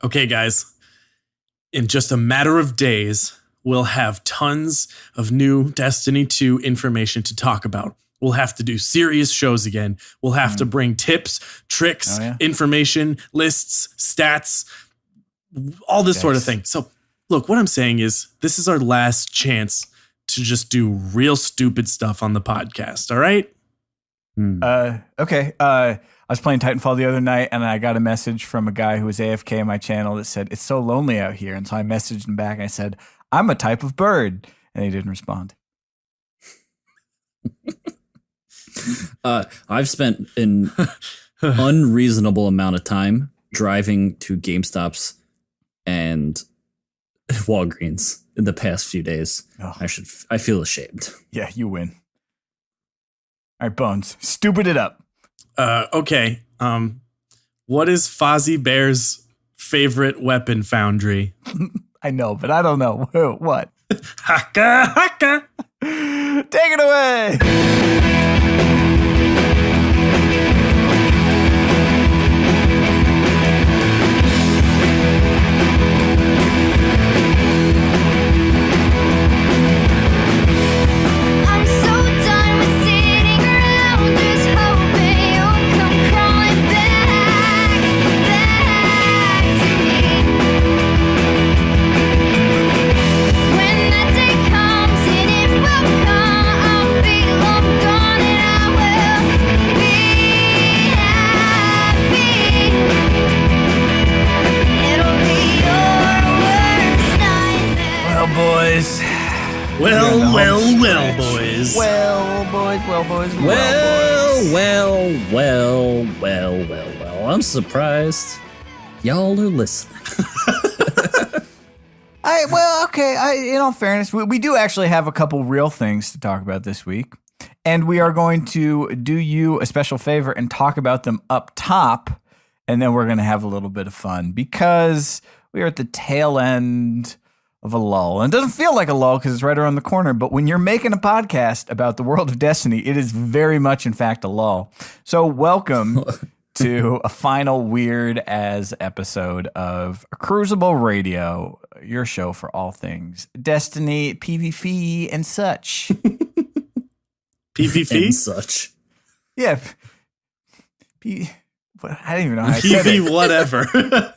Okay, guys, in just a matter of days, we'll have tons of new Destiny 2 information to talk about. We'll have to do serious shows again. We'll have to bring tips, tricks, information, lists, stats, all this sort of thing. So, look, what I'm saying is this is our last chance to just do real stupid stuff on the podcast, all right? Okay. I was playing Titanfall the other night, and I got a message from a guy who was AFK on my channel that said, "It's so lonely out here." And so I messaged him back, and I said, "I'm a type of bird." And he didn't respond. I've spent an unreasonable amount of time driving to GameStops and Walgreens in the past few days. Oh. I feel ashamed. Yeah, you win. All right, Bones, stupid it up. Okay. What is Fozzie Bear's favorite weapon foundry? I know, but I don't know. What? Haka haka. Take it away. I'm so done with sitting around just hoping you'll come crawling back to me. When that day comes and it will come, I'll be long gone and I will be happy. It'll be your worst nightmare. Well, boys. Well, Yeah, well, the well, home boys. stretch. Well, boys. Well. I'm surprised y'all are listening. In all fairness, we do actually have a couple real things to talk about this week. And we are going to do you a special favor and talk about them up top. And then we're going to have a little bit of fun because we are at the tail end of a lull. And it doesn't feel like a lull because it's right around the corner. But when you're making a podcast about the world of Destiny, it is very much, in fact, a lull. So welcome to a final weird as episode of Crucible Radio, your show for all things Destiny, PvP, and such. PvP? And such. Yeah. I don't even know how I said PV it. whatever. Yeah.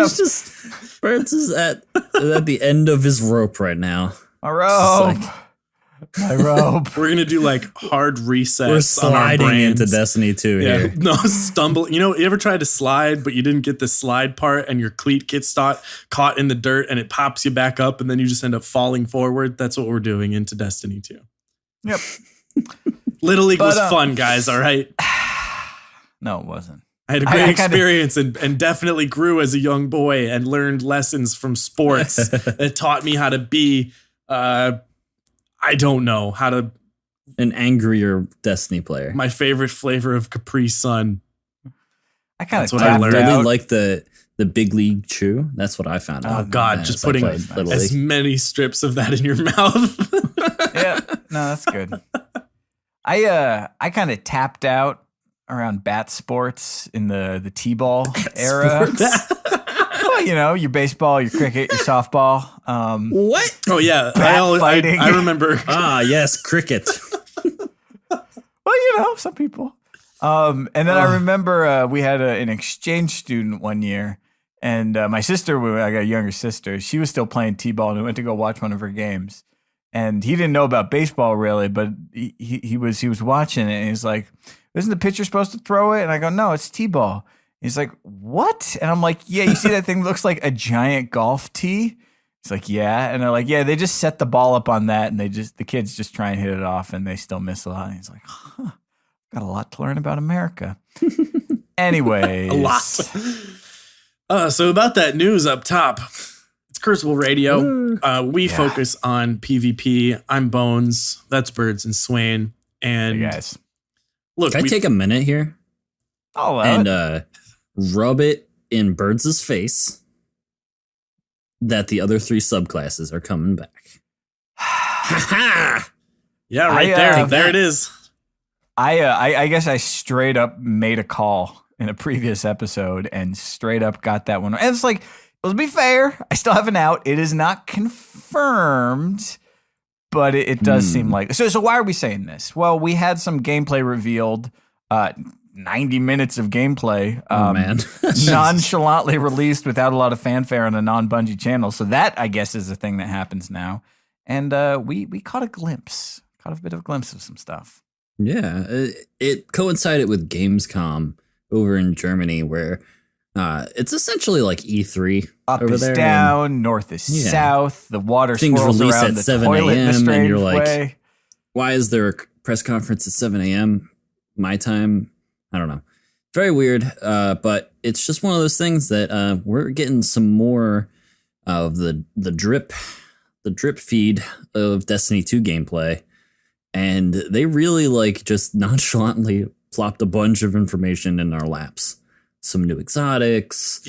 It's just Burns is at the end of his rope right now. My rope. It's My rope. We're gonna do like hard resets. We're on our sliding brains. into Destiny 2 Yeah, here. no, stumble. You know, you ever tried to slide, but you didn't get the slide part, and your cleat gets caught in the dirt, and it pops you back up, and then you just end up falling forward. That's what we're doing into Destiny 2. Yep. Little League was But, fun, guys. All right, No, it wasn't. I had a great experience and definitely grew as a young boy and learned lessons from sports that taught me how to be. I don't know how to. An angrier Destiny player. My favorite flavor of Capri Sun. I kind That's of what I tapped learned. Really out. like the Big League Chew. That's what I found out. Oh God, as just I putting played Little as League. many strips of that in your mouth. Yeah, no, that's good. I kind of tapped out around bat sports in the T-ball era. Well, you know, your baseball, your cricket, your softball. What? Oh yeah, fighting. I remember. Ah, yes, cricket. Well, you know, some people. And then I remember we had an exchange student one year, and my sister, I got a younger sister, she was still playing T-ball, and we went to go watch one of her games. And he didn't know about baseball really, but he was watching it, and he's like, "Isn't the pitcher supposed to throw it?" And I go, "No, it's T-ball." He's like, "What?" And I'm like, "Yeah, you see that thing looks like a giant golf tee?" He's like, "Yeah." And they're like, "Yeah, they just set the ball up on that, and the kids just try and hit it off, and they still miss a lot." And he's like, "Huh, got a lot to learn about America." Anyways. A lot. So about that news up top, it's Crucible Radio. We focus on PvP. I'm Bones. That's Birds and Swain. And Hey guys. look, Can I take a minute here Oh, and rub it in Birds' face that the other 3 subclasses are coming back? yeah, right I, there. take There that. it is. I guess I straight up made a call in a previous episode and straight up got that one. And it's like, Well, to be fair, I still have an out. It is not confirmed, but it does seem like. So why are we saying this? Well, we had some gameplay revealed. 90 minutes of gameplay. Man. Nonchalantly released without a lot of fanfare on a non-Bungie channel. So that, I guess, is the thing that happens now. And we caught a bit of a glimpse of some stuff. Yeah, it coincided with Gamescom over in Germany, where it's essentially like E3 Up over is there. down, north is south. The water Things swirls release around at the 7 toilet in a a.m. and strange you're like, way. why is there a press conference at 7 a.m. my time? I don't know. Very weird, but it's just one of those things that we're getting some more of the drip feed of Destiny 2 gameplay, and they really like just nonchalantly plopped a bunch of information in our laps. Some new exotics,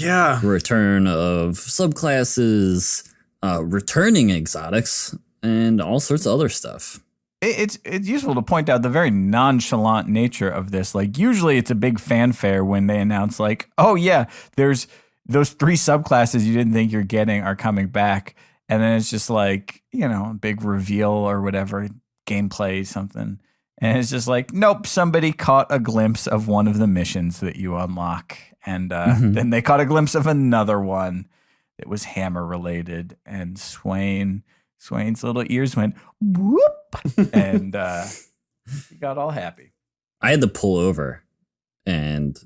return of subclasses, returning exotics, and all sorts of other stuff. It's useful to point out the very nonchalant nature of this. Like, usually it's a big fanfare when they announce, like, oh yeah, there's those 3 subclasses you didn't think you're getting are coming back. And then it's just like, a big reveal or whatever, gameplay, something. And it's just like, nope, somebody caught a glimpse of one of the missions that you unlock. And then they caught a glimpse of another one that was hammer related. And Swain's little ears went whoop, and he got all happy. I had to pull over and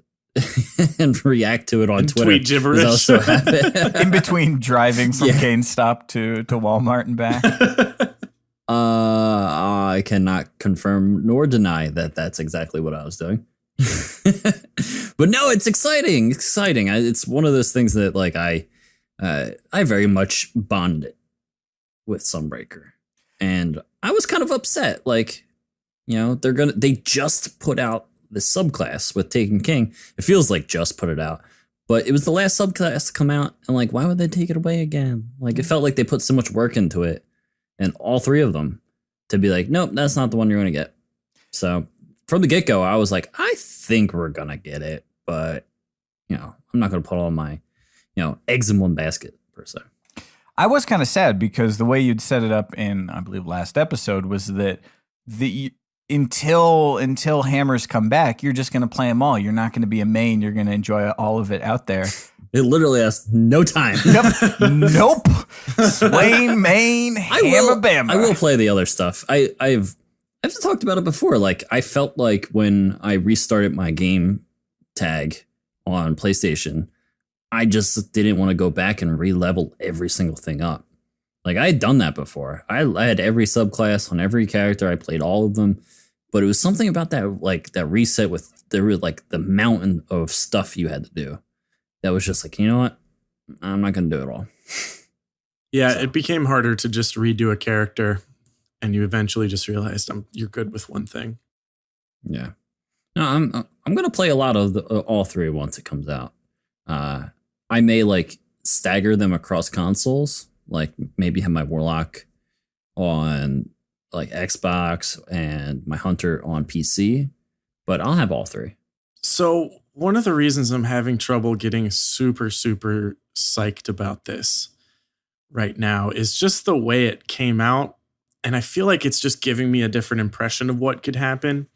react to it on Twitter. Tweet gibberish. I was so happy. In between driving from GameStop to Walmart and back. I cannot confirm nor deny that that's exactly what I was doing. But no, it's exciting. It's one of those things that like I very much bonded with Sunbreaker, and I was kind of upset. Like, they just put out the subclass with Taken King. It feels like just put it out, but it was the last subclass to come out, and like, why would they take it away again? Like, it felt like they put so much work into it, and all 3 of them to be like, nope, that's not the one you're gonna get. So from the get-go, I was like, I think we're gonna get it, but I'm not gonna put all my eggs in one basket per se. I was kind of sad because the way you'd set it up in, I believe, last episode was that until hammers come back, you're just going to play them all. You're not going to be a main. You're going to enjoy all of it out there. It literally has no time. Yep. Nope. Swain, main, hammer, bammer. I will play the other stuff. I've talked about it before. Like, I felt like when I restarted my game tag on PlayStation, I just didn't want to go back and re-level every single thing up. Like, I had done that before. I had every subclass on every character. I played all of them. But it was something about that, like, that reset with the mountain of stuff you had to do. That was just like, you know what? I'm not going to do it all. Yeah, it became harder to just redo a character, and you eventually just realized you're good with one thing. Yeah. No, I'm going to play a lot of all 3 once it comes out. I may like stagger them across consoles, like maybe have my Warlock on like Xbox and my Hunter on PC, but I'll have all 3. So one of the reasons I'm having trouble getting super, super psyched about this right now is just the way it came out. And I feel like it's just giving me a different impression of what could happen.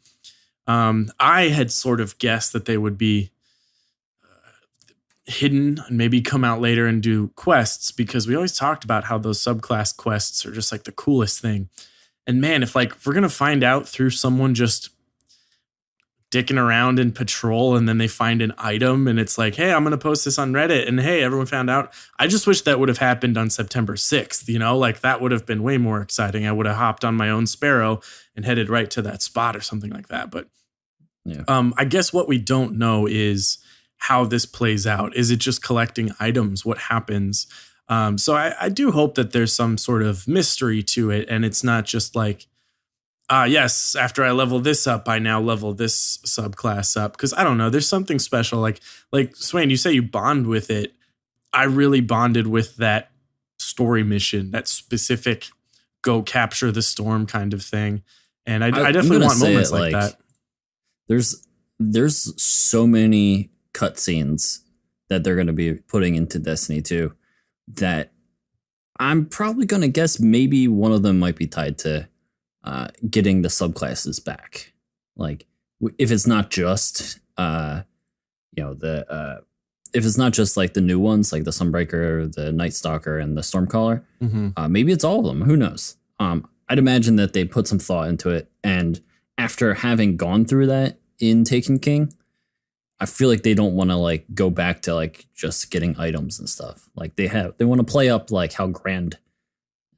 I had sort of guessed that they would be hidden and maybe come out later and do quests, because we always talked about how those subclass quests are just like the coolest thing. And man, if we're going to find out through someone just dicking around in patrol and then they find an item and it's like, hey, I'm going to post this on Reddit and hey, everyone found out. I just wish that would have happened on September 6th, like that would have been way more exciting. I would have hopped on my own Sparrow and headed right to that spot or something like that. But yeah. I guess what we don't know is how this plays out. Is it just collecting items? What happens? So I do hope that there's some sort of mystery to it. And it's not just like, yes, after I level this up, I now level this subclass up. Because I don't know, there's something special. Like Swain, you say you bond with it. I really bonded with that story mission, that specific go capture the storm kind of thing. And I definitely want moments like that. There's so many cutscenes that they're going to be putting into Destiny 2. that I'm probably going to guess maybe one of them might be tied to getting the subclasses back. Like, if it's not just, if it's not just like the new ones, like the Sunbreaker, the Night Stalker, and the Stormcaller, maybe it's all of them. Who knows? I'd imagine that they put some thought into it. And after having gone through that in Taken King, I feel like they don't want to like go back to like just getting items and stuff. Like they want to play up like how grand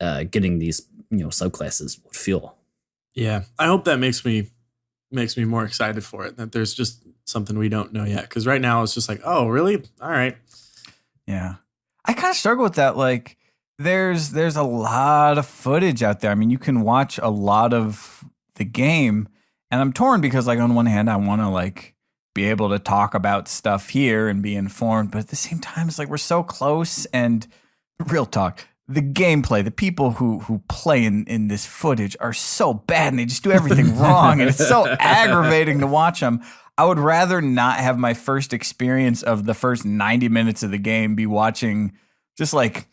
getting these subclasses would feel. Yeah, I hope that makes me more excited for it. That there's just something we don't know yet. Because right now it's just like, oh, really? All right. Yeah, I kind of struggle with that. Like, there's a lot of footage out there. I mean, you can watch a lot of the game, and I'm torn because, like, on one hand, I want to like be able to talk about stuff here and be informed, but at the same time, it's like we're so close. And real talk, the gameplay, the people who play in this footage are so bad, and they just do everything wrong, and it's so aggravating to watch them. I would rather not have my first experience of the first 90 minutes of the game be watching just like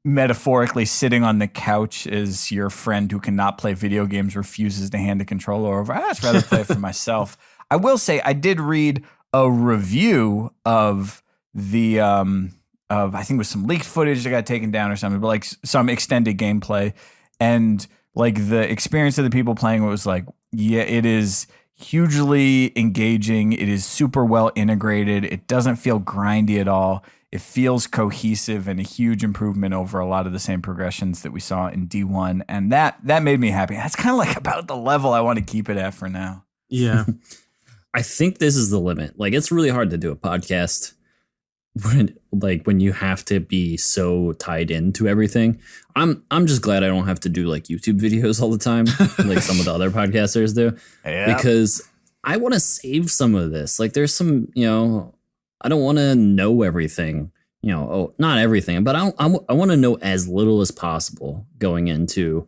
metaphorically sitting on the couch as your friend who cannot play video games refuses to hand the controller over. I'd just rather play it for myself. I will say I did read a review of the of I think it was some leaked footage that got taken down or something, but like some extended gameplay, and like the experience of the people playing it was like, yeah, it is hugely engaging. It is super well integrated. It doesn't feel grindy at all. It feels cohesive and a huge improvement over a lot of the same progressions that we saw in D1. And that made me happy. That's kind of like about the level I want to keep it at for now. Yeah. I think this is the limit. Like, it's really hard to do a podcast when you have to be so tied into everything. I'm just glad I don't have to do like YouTube videos all the time, like some of the other podcasters do, because I want to save some of this. Like, there's some, I don't want to know everything, not everything, but I want to know as little as possible going into,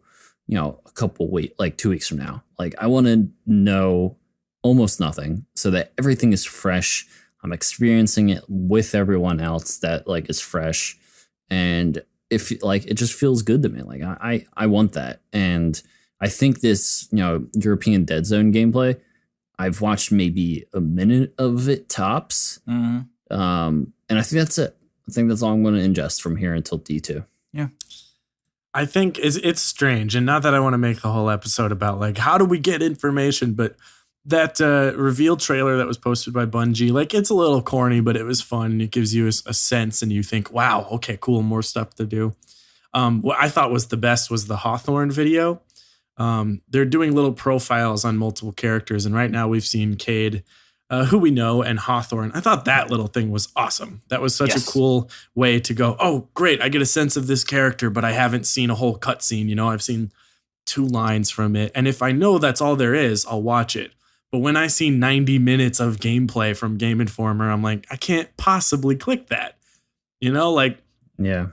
a couple weeks, like 2 weeks from now. Like, I want to know almost nothing so that everything is fresh. I'm experiencing it with everyone else that like is fresh, and if like it just feels good to me. Like I want that, and I think this European Dead Zone gameplay, I've watched maybe a minute of it tops, and I think that's it. I think that's all I'm going to ingest from here until D2. Yeah. I think it's strange, and not that I want to make the whole episode about like how do we get information, but that reveal trailer that was posted by Bungie, like it's a little corny, but it was fun. It gives you a sense, and you think, wow, okay, cool, more stuff to do. What I thought was the best was the Hawthorne video. They're doing little profiles on multiple characters, and right now we've seen Cade, who we know, and Hawthorne. I thought that little thing was awesome. That was such a cool way to go, oh, great, I get a sense of this character, but I haven't seen a whole cutscene. I've seen 2 lines from it, and if I know that's all there is, I'll watch it. But when I see 90 minutes of gameplay from Game Informer, I'm like, I can't possibly click that. Yeah.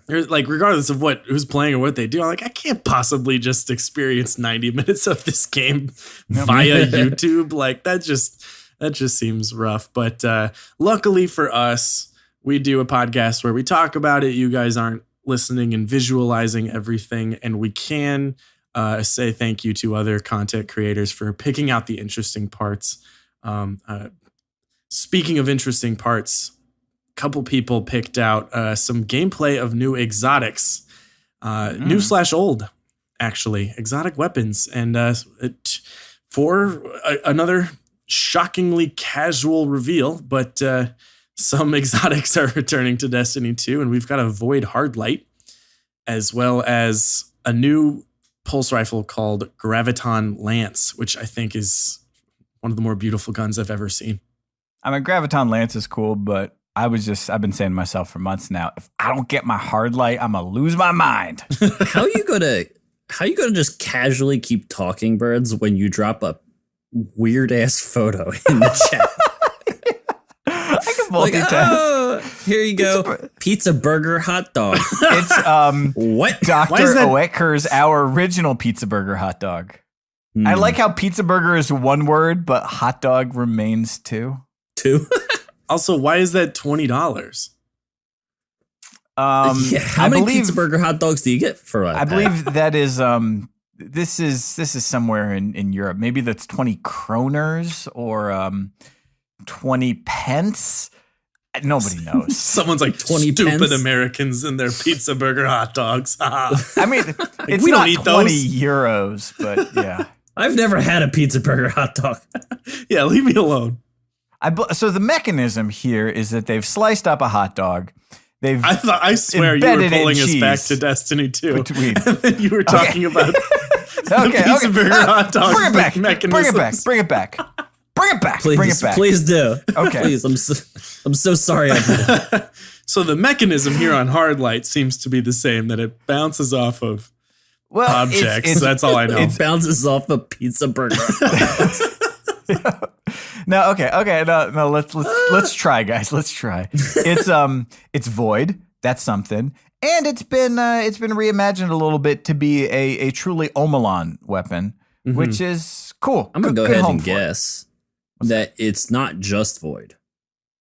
Like, regardless of who's playing or what they do, I'm like, I can't possibly just experience 90 minutes of this game via YouTube. Like, that just seems rough. But luckily for us, we do a podcast where we talk about it. You guys aren't listening and visualizing everything, and we can say thank you to other content creators for picking out the interesting parts. Speaking of interesting parts, a couple people picked out some gameplay of new exotics, new/old, actually, exotic weapons. And for another shockingly casual reveal, but some exotics are returning to Destiny 2, and we've got a Void Hardlight, as well as a new pulse rifle called Graviton Lance, which I think is one of the more beautiful guns I've ever seen. I mean, Graviton Lance is cool, but I've been saying to myself for months now, if I don't get my hard light, I'm gonna lose my mind. How you gonna just casually keep talking, Birds, when you drop a weird ass photo in the chat? I can multitask. Here you go. Pizza burger hot dog. It's what? Dr. Oetker's our original pizza burger hot dog. I like how pizza burger is one word, but hot dog remains two. Also, why is that $20? How many pizza burger hot dogs do you get for I believe that is this is somewhere in Europe. Maybe that's 20 kroners or 20 pence. Nobody knows. Someone's like 20 stupid pence? Americans and their pizza burger hot dogs. I mean, it's we don't not eat 20 those. euros, but yeah. I've never had a pizza burger hot dog. Yeah, leave me alone. So the mechanism here is that they've sliced up a hot dog. I swear you were embedded it in pulling us back cheese to Destiny 2. between. And then you were talking about the pizza burger hot dog Bring it back. mechanisms. Bring it back. Bring it back. Bring it back. Please, Bring it back. please do. Okay. Please, I'm so sorry. So the mechanism here on Hard Light seems to be the same, that it bounces off of objects. That's all I know. It bounces off a pizza burger. No, okay. No, let's try, guys. Let's try. It's void. That's something. And it's been reimagined a little bit to be a truly Omelon weapon, which is cool. I'm gonna go Good ahead home and for it. guess that it's not just void,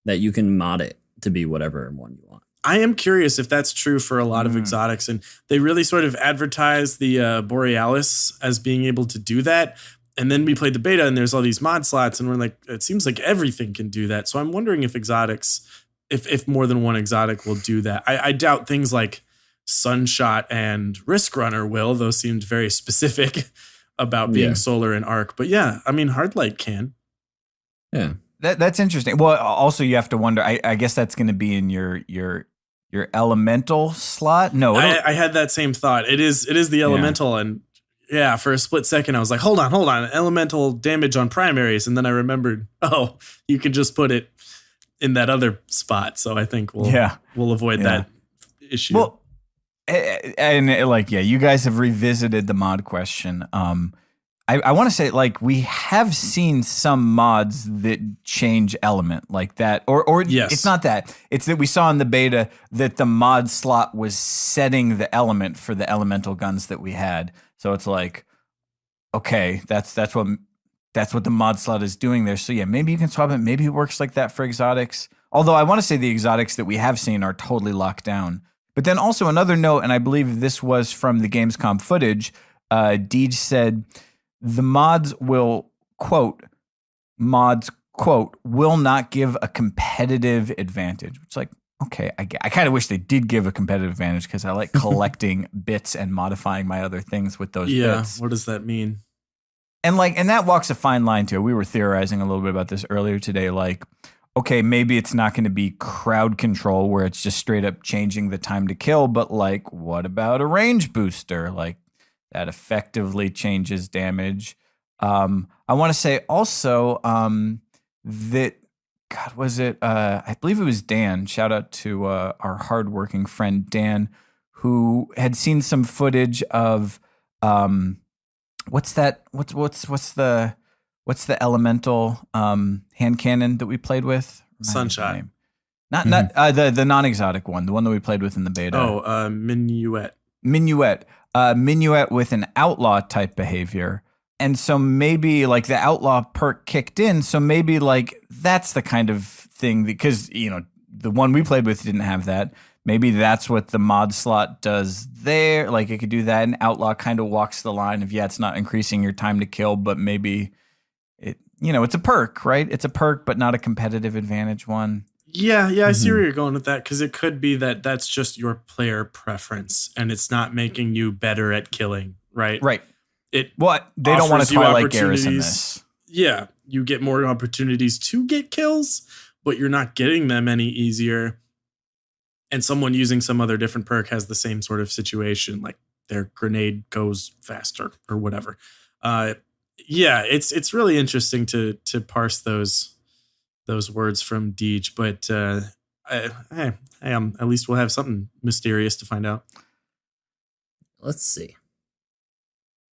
that you can mod it to be whatever one you want. I am curious if that's true for a lot of exotics, and they really sort of advertise the Borealis as being able to do that. And then we played the beta, and there's all these mod slots, and we're like, it seems like everything can do that. So I'm wondering if exotics, if more than one exotic will do that. I doubt things like Sunshot and Risk Runner will. Those seemed very specific about being solar and arc. But yeah, I mean, Hardlight can. Yeah. That's interesting. Well, also you have to wonder. I guess that's going to be in your elemental slot. No, I had that same thought. It is the elemental, and yeah, for a split second I was like, hold on, elemental damage on primaries, and then I remembered, oh, you can just put it in that other spot. So I think we'll avoid that issue. Well, and you guys have revisited the mod question. I want to say, like, we have seen some mods that change element like that, or yes. It's not that. It's that we saw in the beta that the mod slot was setting the element for the elemental guns that we had. So it's like, okay, that's what the mod slot is doing there. So yeah, maybe you can swap it. Maybe it works like that for exotics. Although I want to say the exotics that we have seen are totally locked down. But then also another note, and I believe this was from the Gamescom footage. Deej said, the mods will, quote, will not give a competitive advantage. It's like, okay, I kind of wish they did give a competitive advantage because I like collecting bits and modifying my other things with those bits. What does that mean? And that walks a fine line too. We were theorizing a little bit about this earlier today. Like, okay, maybe it's not going to be crowd control where it's just straight up changing the time to kill, but like, what about a range booster? Like, that effectively changes damage. I want to say also that, God, was it? I believe it was Dan. Shout out to our hardworking friend Dan, who had seen some footage of what's that? What's the elemental hand cannon that we played with? Sunshot. Not the non-exotic one, the one that we played with in the beta. Oh, Minuet. Minuet with an outlaw type behavior. And so maybe like the outlaw perk kicked in. So maybe like that's the kind of thing because, the one we played with didn't have that. Maybe that's what the mod slot does there. Like it could do that. And outlaw kind of walks the line of, it's not increasing your time to kill, but maybe it's a perk, right? It's a perk, but not a competitive advantage one. Yeah, I see where you're going with that because it could be that that's just your player preference and it's not making you better at killing, right? Right. They don't want to Twilight Garrison this. Yeah, you get more opportunities to get kills, but you're not getting them any easier. And someone using some other different perk has the same sort of situation, like their grenade goes faster or whatever. It's really interesting to parse those words from Deej, but at least we'll have something mysterious to find out. Let's see.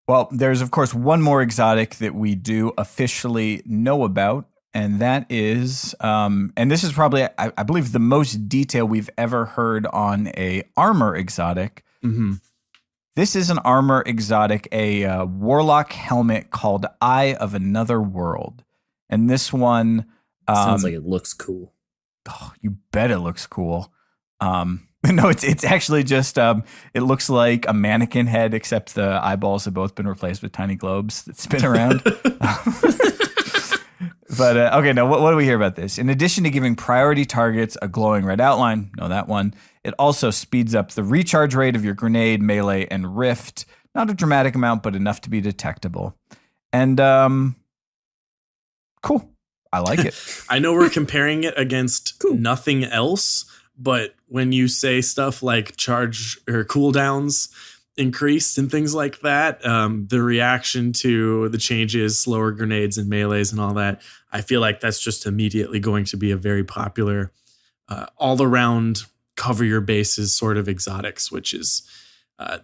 Well, there's of course one more exotic that we do officially know about, and that is, and this is probably I believe the most detail we've ever heard on a armor exotic. Mm-hmm. This is an armor exotic, a warlock helmet called Eye of Another World, and this one. Sounds like it looks cool. Oh, you bet it looks cool. No, it's actually just it looks like a mannequin head, except the eyeballs have both been replaced with tiny globes that spin around. But okay, now what do we hear about this? In addition to giving priority targets a glowing red outline, no, that one, it also speeds up the recharge rate of your grenade, melee, and rift. Not a dramatic amount, but enough to be detectable. And cool. I like it. I know we're comparing it against nothing else, but when you say stuff like charge or cooldowns increased and things like that, the reaction to the changes, slower grenades and melees and all that, I feel like that's just immediately going to be a very popular all around cover your bases sort of exotics, which is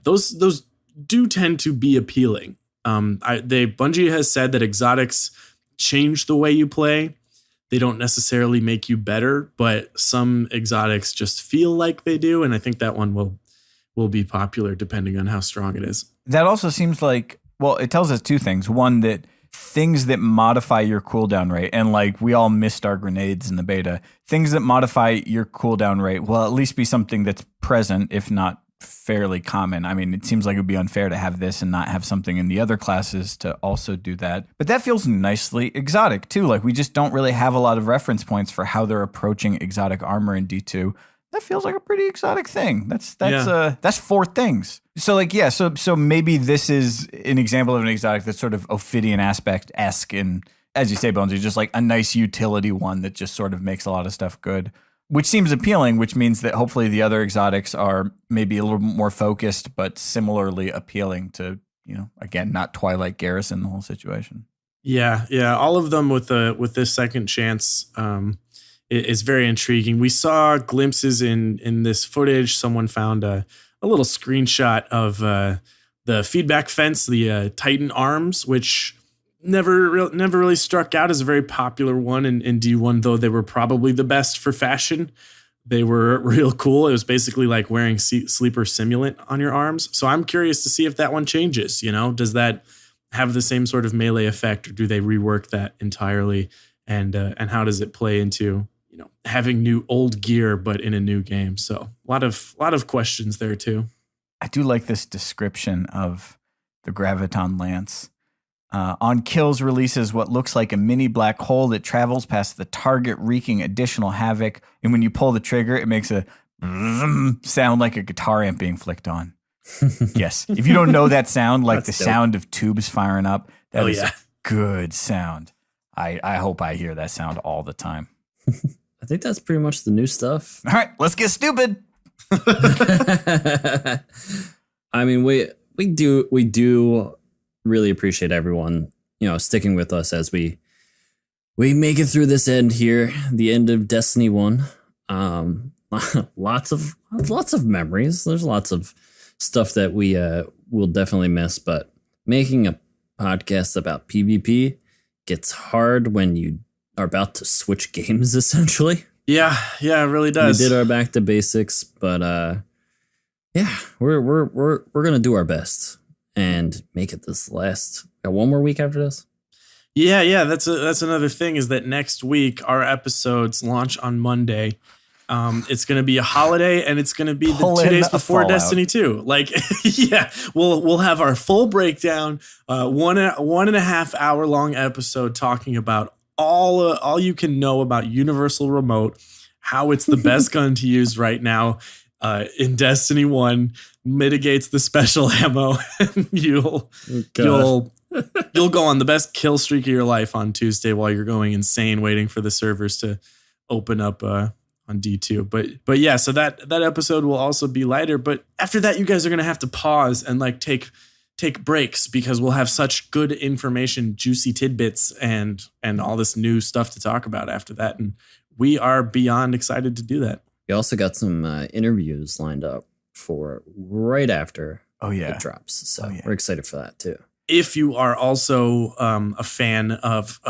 those do tend to be appealing. Bungie has said that exotics change the way you play. They don't necessarily make you better, but some exotics just feel like they do, and I think that one will be popular depending on how strong it is. That also seems like, well, it tells us two things. One, that things that modify your cooldown rate, and like we all missed our grenades in the beta, things that modify your cooldown rate will at least be something that's present, if not fairly common. I mean, it seems like it would be unfair to have this and not have something in the other classes to also do that. But that feels nicely exotic too. Like we just don't really have a lot of reference points for how they're approaching exotic armor in D2. That feels like a pretty exotic thing. That's four things. So like, yeah, so maybe this is an example of an exotic that's sort of Ophidian aspect-esque, and as you say, Bonesy, just like a nice utility one that just sort of makes a lot of stuff good, which seems appealing, which means that hopefully the other exotics are maybe a little bit more focused, but similarly appealing to, again, not Twilight Garrison, the whole situation. Yeah. All of them with this second chance is very intriguing. We saw glimpses in this footage. Someone found a little screenshot of the feedback fence, the Titan arms, which never really struck out as a very popular one in D1, though they were probably the best for fashion. They were real cool. It was basically like wearing sleeper simulant on your arms. So I'm curious to see if that one changes. Does that have the same sort of melee effect, or do they rework that entirely? And how does it play into having new old gear but in a new game? So a lot of questions there too. I do like this description of the Graviton Lance. On kills, releases what looks like a mini black hole that travels past the target, wreaking additional havoc. And when you pull the trigger, it makes a sound like a guitar amp being flicked on. Yes. If you don't know that sound, like the sound of tubes firing up, that is a good sound. I hope I hear that sound all the time. I think that's pretty much the new stuff. All right, let's get stupid. I mean, we do really appreciate everyone, sticking with us as we make it through this end here, the end of Destiny 1. Lots of memories. There's lots of stuff that we will definitely miss, but making a podcast about PvP gets hard when you are about to switch games, essentially. Yeah, it really does. We did our back to basics, but we're gonna do our best and make it this last. Got one more week after this. Yeah. That's another thing, is that next week our episodes launch on Monday. It's going to be a holiday, and it's going to be the 2 days before Destiny 2. Like, yeah, we'll have our full breakdown, 1.5 hour long episode talking about all you can know about Universal Remote, how it's the best gun to use right now in Destiny 1, mitigates the special ammo, and you'll go on the best kill streak of your life on Tuesday while you're going insane waiting for the servers to open up on D2. But yeah, so that episode will also be lighter, but after that you guys are going to have to pause and like take breaks, because we'll have such good information, juicy tidbits and all this new stuff to talk about after that, and we are beyond excited to do that. We also got some interviews lined up for right after it drops. So we're excited for that too. If you are also a fan of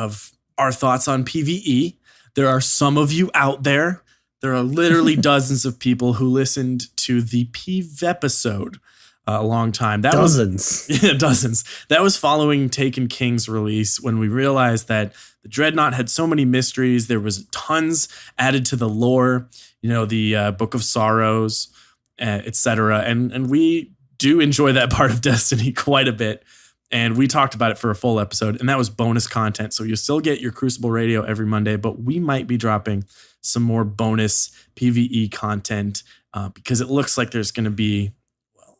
our thoughts on PvE, there are some of you out there. There are literally dozens of people who listened to the PV episode a long time. That Dozens. was dozens. That was following Taken King's release when we realized that the Dreadnought had so many mysteries. There was tons added to the lore, the Book of Sorrows, etc. And we do enjoy that part of Destiny quite a bit. And we talked about it for a full episode, and that was bonus content. So you'll still get your Crucible Radio every Monday, but we might be dropping some more bonus PvE content because it looks like there's going to be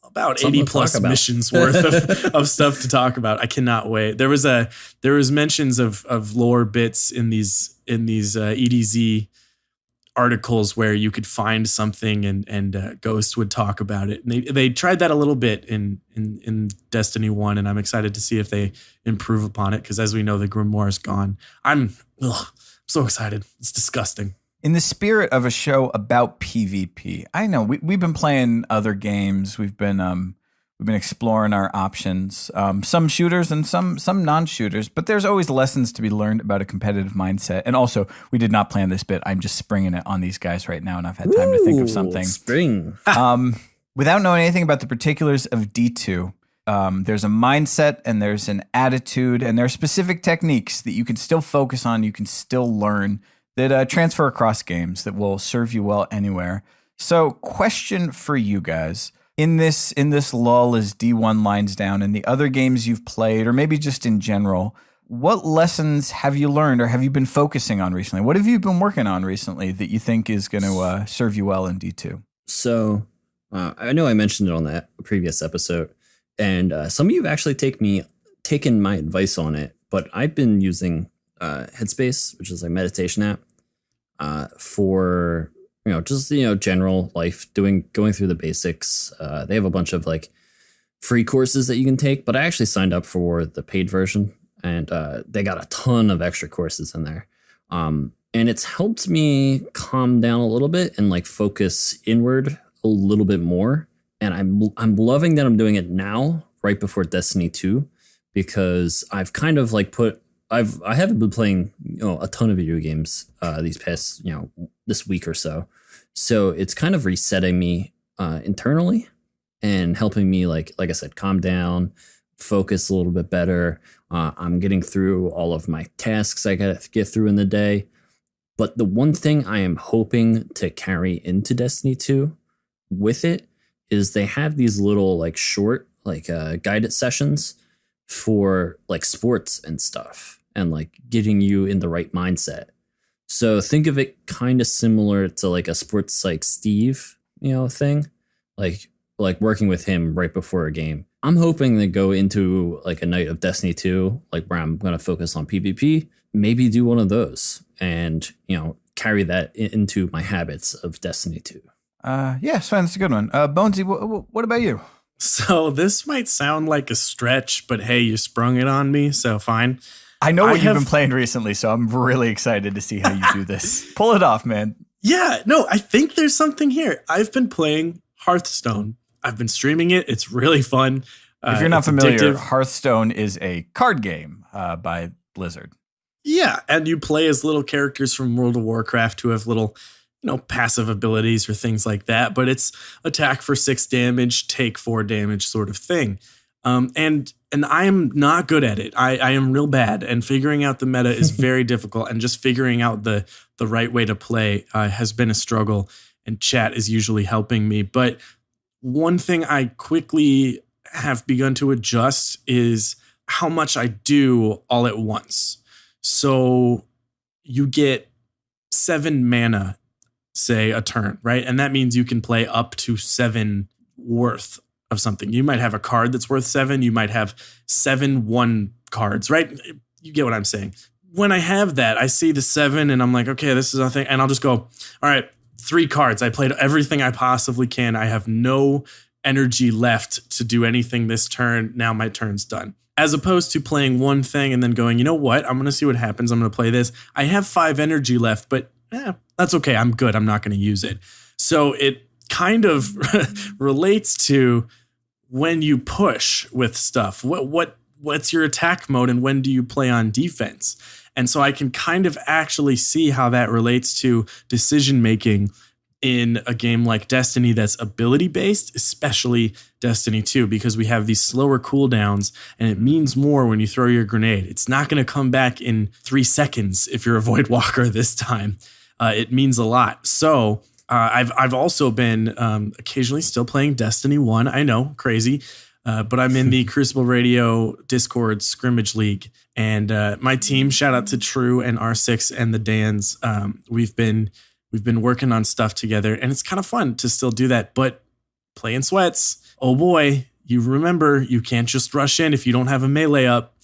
about Something 80 to plus talk about. missions worth of stuff to talk about. I cannot wait. There was mentions of lore bits in these EDZ articles where you could find something and Ghost would talk about it. And they tried that a little bit in Destiny 1, and I'm excited to see if they improve upon it because as we know, the Grimoire is gone. I'm so excited. It's disgusting. In the spirit of a show about PvP, I know we've been playing other games. We've been exploring our options. Some shooters and some non-shooters, but there's always lessons to be learned about a competitive mindset. And also, we did not plan this bit. I'm just springing it on these guys right now, and I've had time to think of something. Spring. Without knowing anything about the particulars of D2, there's a mindset and there's an attitude and there are specific techniques that you can still focus on, you can still learn that transfer across games that will serve you well anywhere. So, question for you guys. In this lull as D1 lines down and the other games you've played, or maybe just in general, what lessons have you learned or have you been focusing on recently? What have you been working on recently that you think is going to serve you well in D2? So I know I mentioned it on that previous episode, and some of you have actually taken my advice on it, but I've been using Headspace, which is a meditation app, for just general life, going through the basics. They have a bunch of free courses that you can take, but I actually signed up for the paid version, and they got a ton of extra courses in there. And it's helped me calm down a little bit and focus inward a little bit more. And I'm loving that I'm doing it now, right before Destiny 2, because I've kind of I haven't been playing a ton of video games these past this week or so. So it's kind of resetting me internally and helping me like I said, calm down, focus a little bit better. I'm getting through all of my tasks I got to get through in the day. But the one thing I am hoping to carry into Destiny 2 with it is they have these little short guided sessions for sports and stuff, and getting you in the right mindset. So think of it kind of similar to a sports Steve, thing, like working with him right before a game. I'm hoping to go into a night of Destiny 2, where I'm going to focus on PvP, maybe do one of those and, carry that into my habits of Destiny 2. Yeah, Sven, that's a good one. Bonesy, what about you? So this might sound like a stretch, but hey, you sprung it on me, so fine. I know what you've been playing recently, so I'm really excited to see how you do this. Pull it off, man. Yeah, no, I think there's something here. I've been playing Hearthstone. I've been streaming it. It's really fun. If you're not familiar, addictive. Hearthstone is a card game by Blizzard. Yeah, and you play as little characters from World of Warcraft who have little, passive abilities or things like that. But it's attack for 6 damage, take 4 damage sort of thing. And I am not good at it. I am real bad, and figuring out the meta is very difficult. And just figuring out the right way to play has been a struggle. And chat is usually helping me. But one thing I quickly have begun to adjust is how much I do all at once. So you get 7 mana, say, a turn, right? And that means you can play up to 7 worth of something. You might have a card that's worth 7. You might have 7 1 cards, right? You get what I'm saying. When I have that, I see the 7 and I'm like, okay, this is a thing. And I'll just go, all right, 3 cards. I played everything I possibly can. I have no energy left to do anything this turn. Now my turn's done. As opposed to playing one thing and then going, you know what? I'm going to see what happens. I'm going to play this. I have 5 energy left, but that's okay. I'm good. I'm not going to use it. So it kind of relates to when you push with stuff. What's your attack mode and when do you play on defense? And so I can kind of actually see how that relates to decision making in a game like Destiny that's ability based, especially Destiny 2, because we have these slower cooldowns and it means more when you throw your grenade. It's not going to come back in 3 seconds if you're a Void Walker this time. It means a lot. So I've also been occasionally still playing Destiny 1. I know, crazy. But I'm in the Crucible Radio Discord scrimmage league. And my team, shout out to True and R6 and the Dans. We've been working on stuff together, and it's kind of fun to still do that. But playing sweats, oh boy, you remember you can't just rush in if you don't have a melee up,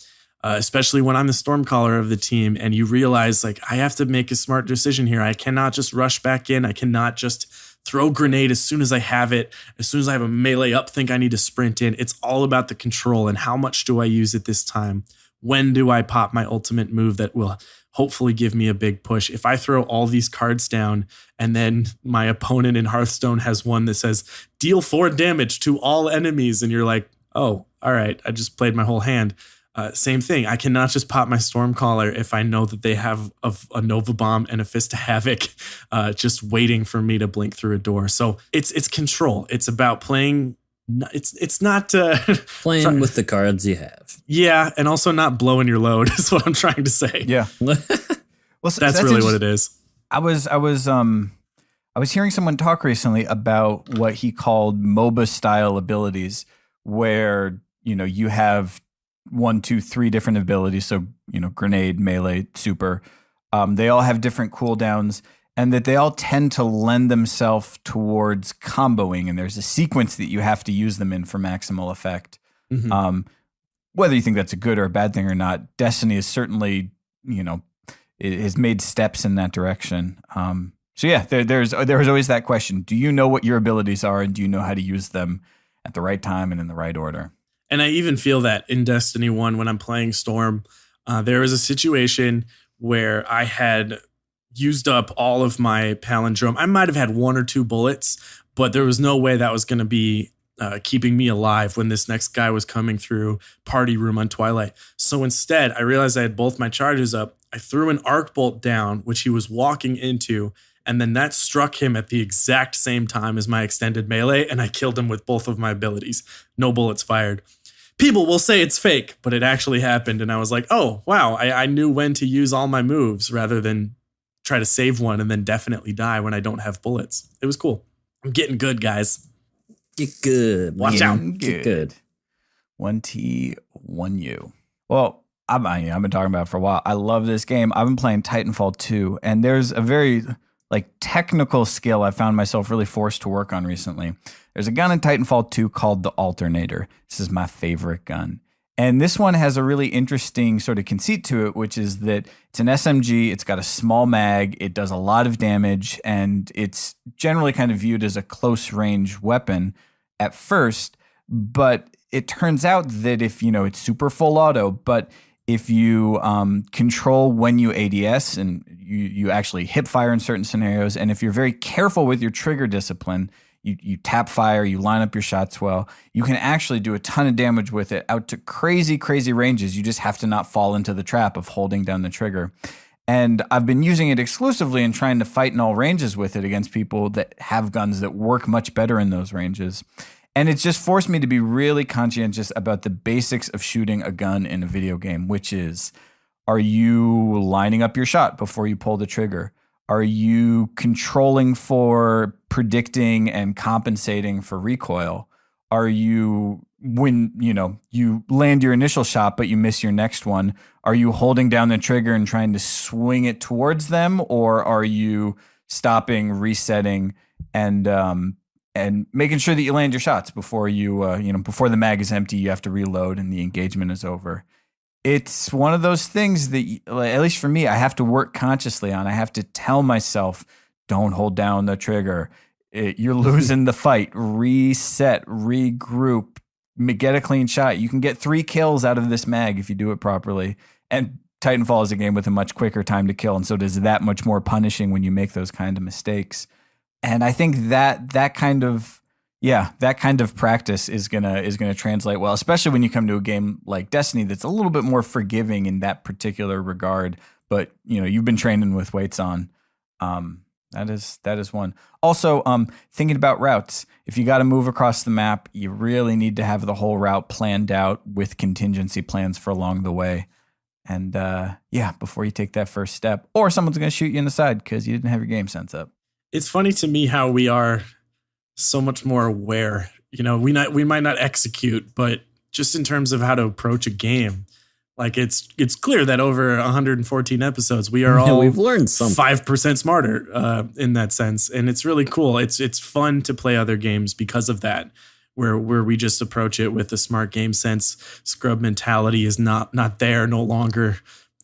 especially when I'm the Stormcaller of the team. And you realize, like, I have to make a smart decision here. I cannot just rush back in. I cannot just throw grenade as soon as I have it. As soon as I have a melee up, think I need to sprint in. It's all about the control and how much do I use it this time? When do I pop my ultimate move that will hopefully give me a big push? If I throw all these cards down and then my opponent in Hearthstone has one that says deal 4 damage to all enemies, and you're like, oh, all right, I just played my whole hand. Same thing. I cannot just pop my Stormcaller if I know that they have a Nova Bomb and a Fist of Havoc just waiting for me to blink through a door. So it's control. It's about playing. It's not playing with the cards you have. Yeah, and also not blowing your load is what I'm trying to say. Yeah. Well, that's really what it is. I was hearing someone talk recently about what he called MOBA style abilities, where you have 1, 2, 3 different abilities. So grenade, melee, super. They all have different cooldowns, and that they all tend to lend themselves towards comboing. And there's a sequence that you have to use them in for maximal effect. Mm-hmm. Whether you think that's a good or a bad thing or not, Destiny is certainly, it has made steps in that direction. So yeah, there's always that question. Do you know what your abilities are, and do you know how to use them at the right time and in the right order? And I even feel that in Destiny 1 when I'm playing Storm, there was a situation where I had used up all of my palindrome. I might have had 1 or 2 bullets, but there was no way that was going to be keeping me alive when this next guy was coming through Party Room on Twilight. So instead, I realized I had both my charges up. I threw an arc bolt down, which he was walking into, and then that struck him at the exact same time as my extended melee, and I killed him with both of my abilities. No bullets fired. People will say it's fake, but it actually happened, and I was like, oh, wow, I knew when to use all my moves rather than try to save one and then definitely die when I don't have bullets. It was cool. I'm getting good, guys. Get good. Watch out. Get good. 1T, 1U. Well, I've been talking about it for a while. I love this game. I've been playing Titanfall 2, and there's a very technical skill I found myself really forced to work on recently. There's a gun in Titanfall 2 called the Alternator. This is my favorite gun. And this one has a really interesting sort of conceit to it, which is that it's an SMG, it's got a small mag, it does a lot of damage, and it's generally kind of viewed as a close range weapon at first. But it turns out that if, it's super full auto, but if you control when you ADS and you actually hip fire in certain scenarios, and if you're very careful with your trigger discipline, you tap fire, you line up your shots well, you can actually do a ton of damage with it out to crazy, crazy ranges. You just have to not fall into the trap of holding down the trigger. And I've been using it exclusively and trying to fight in all ranges with it against people that have guns that work much better in those ranges. And it's just forced me to be really conscientious about the basics of shooting a gun in a video game, which is, are you lining up your shot before you pull the trigger? Are you controlling for predicting and compensating for recoil? Are you, when you land your initial shot but you miss your next one, are you holding down the trigger and trying to swing it towards them, or are you stopping, resetting, and making sure that you land your shots before before the mag is empty, you have to reload and the engagement is over? It's one of those things that, at least for me, I have to work consciously on. I have to tell myself, don't hold down the trigger. You're losing the fight. Reset, regroup, get a clean shot. You can get 3 kills out of this mag if you do it properly. And Titanfall is a game with a much quicker time to kill, and so does that much more punishing when you make those kind of mistakes. And I think that kind of practice is gonna translate well, especially when you come to a game like Destiny that's a little bit more forgiving in that particular regard. But you've been training with weights on. That is one. Also, thinking about routes. If you got to move across the map, you really need to have the whole route planned out with contingency plans for along the way. And before you take that first step, or someone's going to shoot you in the side because you didn't have your game sense up. It's funny to me how we are so much more aware. You know, we might not execute, but just in terms of how to approach a game, like it's clear that over 114 episodes, we are all we've learned something. 5% smarter in that sense, and it's really cool. It's fun to play other games because of that, where we just approach it with a smart game sense. Scrub mentality is not there, no longer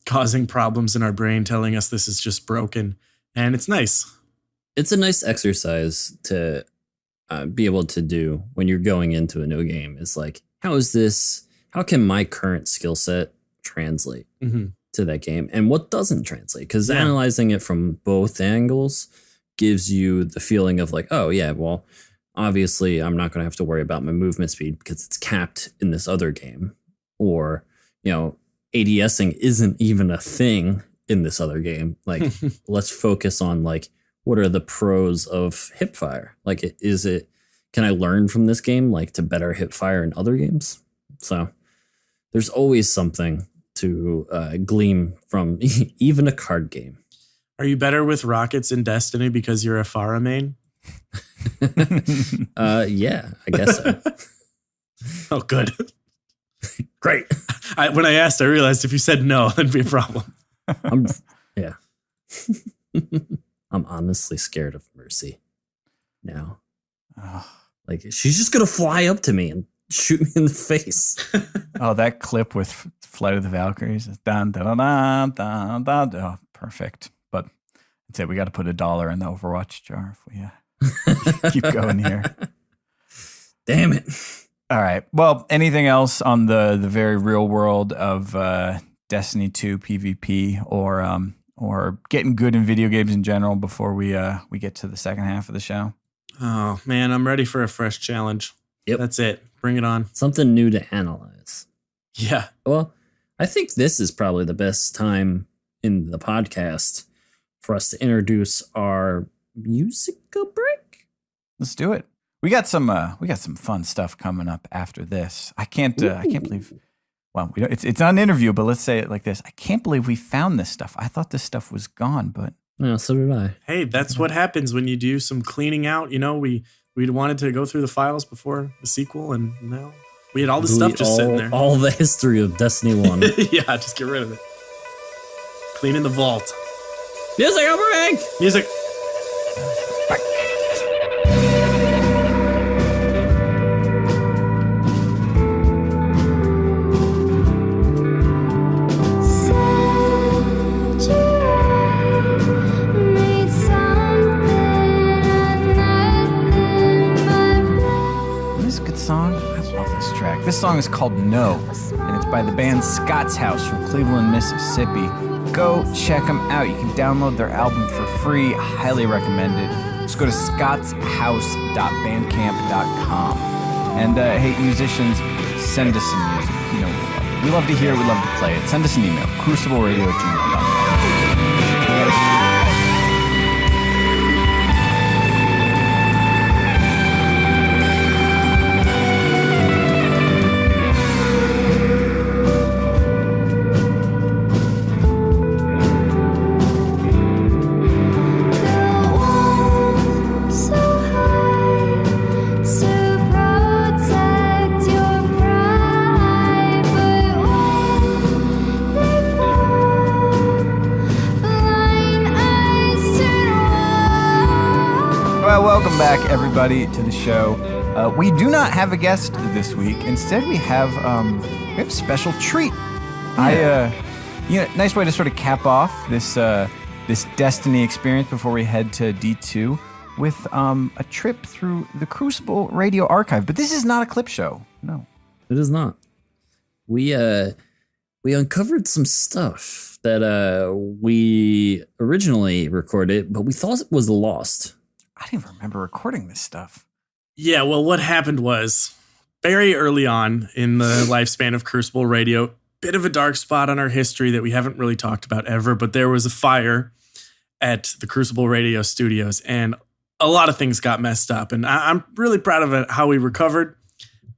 causing problems in our brain, telling us this is just broken, and it's nice. It's a nice exercise to be able to do when you're going into a new game. It's like, how can my current skill set translate to that game, and what doesn't translate? Because analyzing it from both angles gives you the feeling of like, oh yeah, well, obviously I'm not going to have to worry about my movement speed because it's capped in this other game, or ADSing isn't even a thing in this other game. Like, let's focus on like, what are the pros of hip fire? Like, can I learn from this game like to better hip fire in other games? So there's always something to glean from even a card game. Are you better with rockets in Destiny because you're a Pharah main? Yeah, I guess so. Oh, good. Great. When I asked, I realized if you said no, that'd be a problem. I'm honestly scared of Mercy now. Like, she's just going to fly up to me and shoot me in the face. Oh, that clip with Flight of the Valkyries is dun, dun, dun, dun, dun, dun. Oh, perfect. But that's it. We got to put $1 in the Overwatch jar if we keep going here. Damn it. All right. Well, anything else on the very real world of Destiny 2 PvP or getting good in video games in general before we get to the second half of the show? Oh, man, I'm ready for a fresh challenge. Yep. That's it. Bring it on. Something new to analyze. Yeah. Well, I think this is probably the best time in the podcast for us to introduce our musical break. Let's do it. We got some fun stuff coming up after this. I can't believe. Well, it's not an interview, but let's say it like this. I can't believe we found this stuff. I thought this stuff was gone, but yeah, so did I. Hey, that's what happens when you do some cleaning out. You know, we wanted to go through the files before the sequel, and now we had all this stuff just sitting there. All the history of Destiny 1. Yeah, just get rid of it. Cleaning the vault. Musical break! Music. This song is called No, and it's by the band Scott's House from Cleveland, Mississippi. Go check them out. You can download their album for free. Highly recommended. Just go to scottshouse.bandcamp.com. And hey, musicians, send us some music. You know we love to hear it. We love to play it. Send us an email, crucibleradio@gmail.com. Welcome back, everybody, to the show. We do not have a guest this week. Instead, we have a special treat. Nice way to sort of cap off this Destiny experience before we head to D2 with a trip through the Crucible Radio archive. But this is not a clip show. No, it is not. We uncovered some stuff that we originally recorded, but we thought it was lost. I didn't even remember recording this stuff. Yeah, well, what happened was very early on in the lifespan of Crucible Radio, bit of a dark spot on our history that we haven't really talked about ever, but there was a fire at the Crucible Radio studios, and a lot of things got messed up. And I'm really proud of it, how we recovered.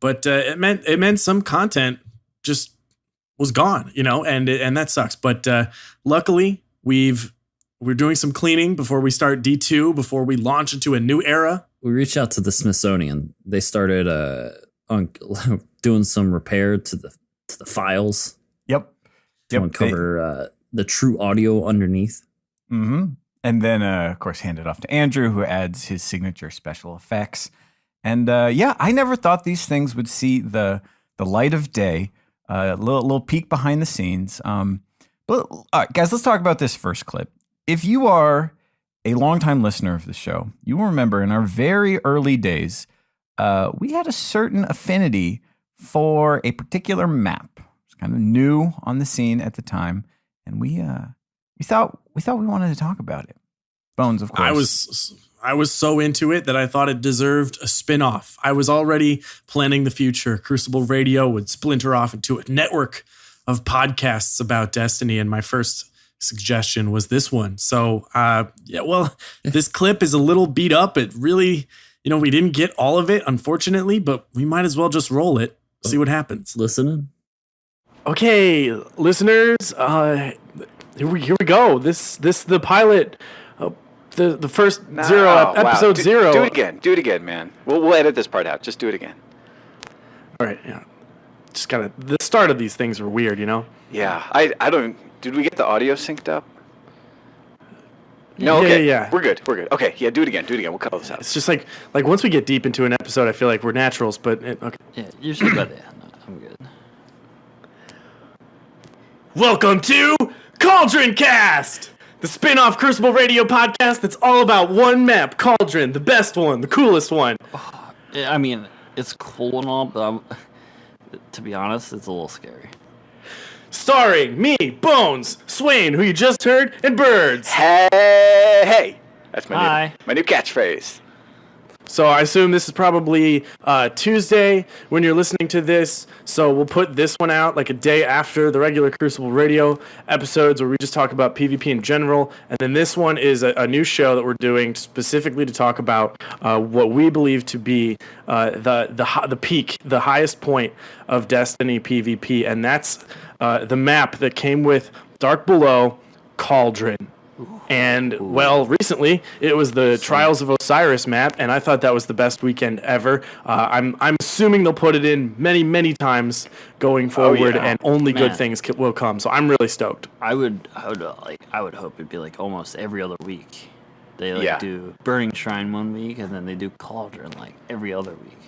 But it meant some content just was gone, and that sucks. But luckily, we're doing some cleaning before we start D2, before we launch into a new era. We reached out to the Smithsonian. They started doing some repair to the files. Yep. To uncover the true audio underneath. Mm-hmm. And then, of course, hand it off to Andrew, who adds his signature special effects. And I never thought these things would see the light of day. A little peek behind the scenes. But all right, guys, let's talk about this first clip. If you are a longtime listener of the show, you will remember in our very early days, we had a certain affinity for a particular map. It was kind of new on the scene at the time, and we thought we wanted to talk about it. Bones, of course. I was so into it that I thought it deserved a spin-off. I was already planning the future. Crucible Radio would splinter off into a network of podcasts about Destiny, and my first suggestion was this one. So, this clip is a little beat up. It really, we didn't get all of it, unfortunately, but we might as well just roll it, see what happens. Listening. Okay, listeners, here we go. This the pilot, the first episode 0. Do it again, man. We'll edit this part out. Just do it again. All right, yeah. Just the start of these things are weird, Yeah, I don't. Did we get the audio synced up? No, okay. Yeah. We're good. Okay, yeah, do it again. We'll cut all this out. It's just like once we get deep into an episode, I feel like we're naturals, but okay. Yeah, usually by the end, I'm good. Welcome to Cauldron Cast, the spin-off Crucible Radio podcast that's all about one map, Cauldron, the best one, the coolest one. I mean, it's cool and all, but to be honest, it's a little scary. Starring me, Bones, Swain, who you just heard, and Birds. Hey! That's Hi. my new catchphrase. So I assume this is probably Tuesday when you're listening to this. So we'll put this one out like a day after the regular Crucible Radio episodes where we just talk about PvP in general. And then this one is a new show that we're doing specifically to talk about what we believe to be the peak, the highest point of Destiny PvP. And that's the map that came with Dark Below, Cauldron. And, recently it was the Trials of Osiris map, and I thought that was the best weekend ever. I'm assuming they'll put it in many, many times going forward, and only good things will come. So I'm really stoked. I would hope it'd be like almost every other week. They do Burning Shrine one week, and then they do Cauldron like every other week.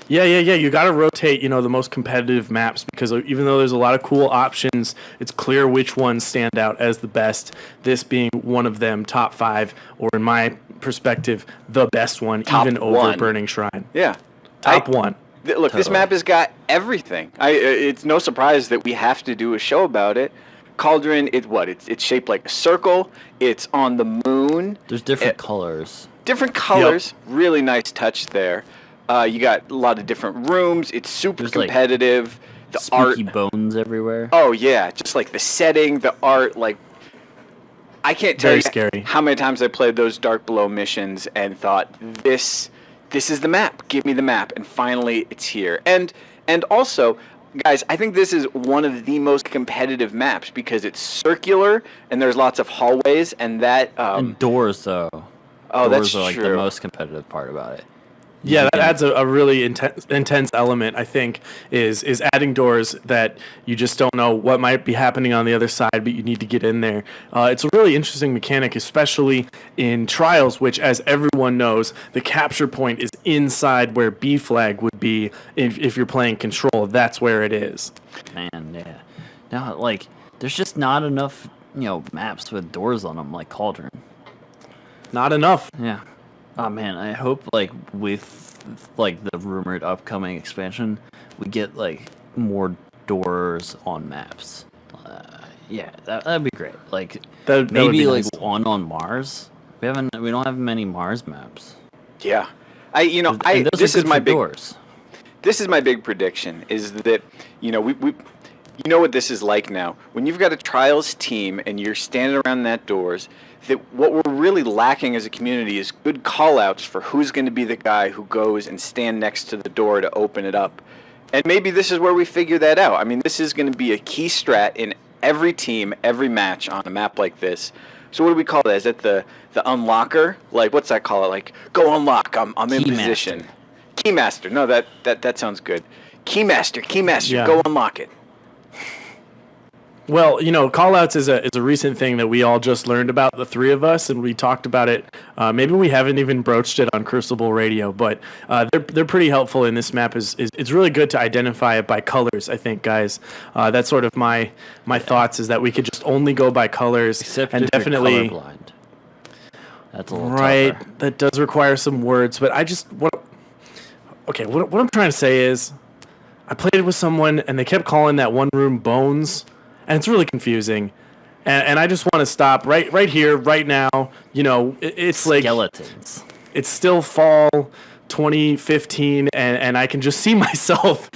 Yeah. You got to rotate, the most competitive maps because even though there's a lot of cool options, it's clear which ones stand out as the best. This being one of them, top 5, or in my perspective, the best one, even over Burning Shrine. Yeah. Top 1. Look, this map has got everything. It's no surprise that we have to do a show about it. Cauldron, it's shaped like a circle. It's on the moon. There's different colors. Different colors. Yep. Really nice touch there. You got a lot of different rooms. It's super competitive. The spooky bones everywhere. Oh yeah, just like the setting, the art. Like, I can't tell you scary. How many times I played those Dark Below missions and thought, this is the map. Give me the map. And finally, it's here. And also, guys, I think this is one of the most competitive maps because it's circular and there's lots of hallways and that. And doors though. Oh, doors that's are like true. the most competitive part about it. Yeah, that adds a really intense element, I think, is adding doors that you just don't know what might be happening on the other side, but you need to get in there. It's a really interesting mechanic, especially in Trials, which, as everyone knows, the capture point is inside where B flag would be if you're playing Control. That's where it is. Man, yeah. Now, there's just not enough, maps with doors on them like Cauldron. Not enough. Yeah. Oh man, I hope with the rumored upcoming expansion, we get more doors on maps. Yeah, that'd be great. That maybe would be nice. one on Mars. We don't have many Mars maps. Yeah, This is my big doors. This is my big prediction: is that we You know what this is like now. When you've got a trials team and you're standing around that doors, that what we're really lacking as a community is good call-outs for who's going to be the guy who goes and stand next to the door to open it up. And maybe this is where we figure that out. I mean, this is going to be a key strat in every team, every match on a map like this. So what do we call that? Is that the unlocker? Like, what's that call it? Like, go unlock. I'm in position. Keymaster. No, that sounds good. Keymaster. Yeah. Go unlock it. Well, call-outs is a recent thing that we all just learned about, the three of us, and we talked about it. Maybe we haven't even broached it on Crucible Radio, but they're pretty helpful in this map. It's really good to identify it by colors, I think, guys. That's sort of my thoughts, is that we could just only go by colors. Except and if you're definitely colorblind. That's a little right. tougher. That does require some words, but what I'm trying to say is, I played it with someone, and they kept calling that one room Bones. And it's really confusing, and I just want to stop right here, right now. It's like Skeletons. it's still fall 2015, and I can just see myself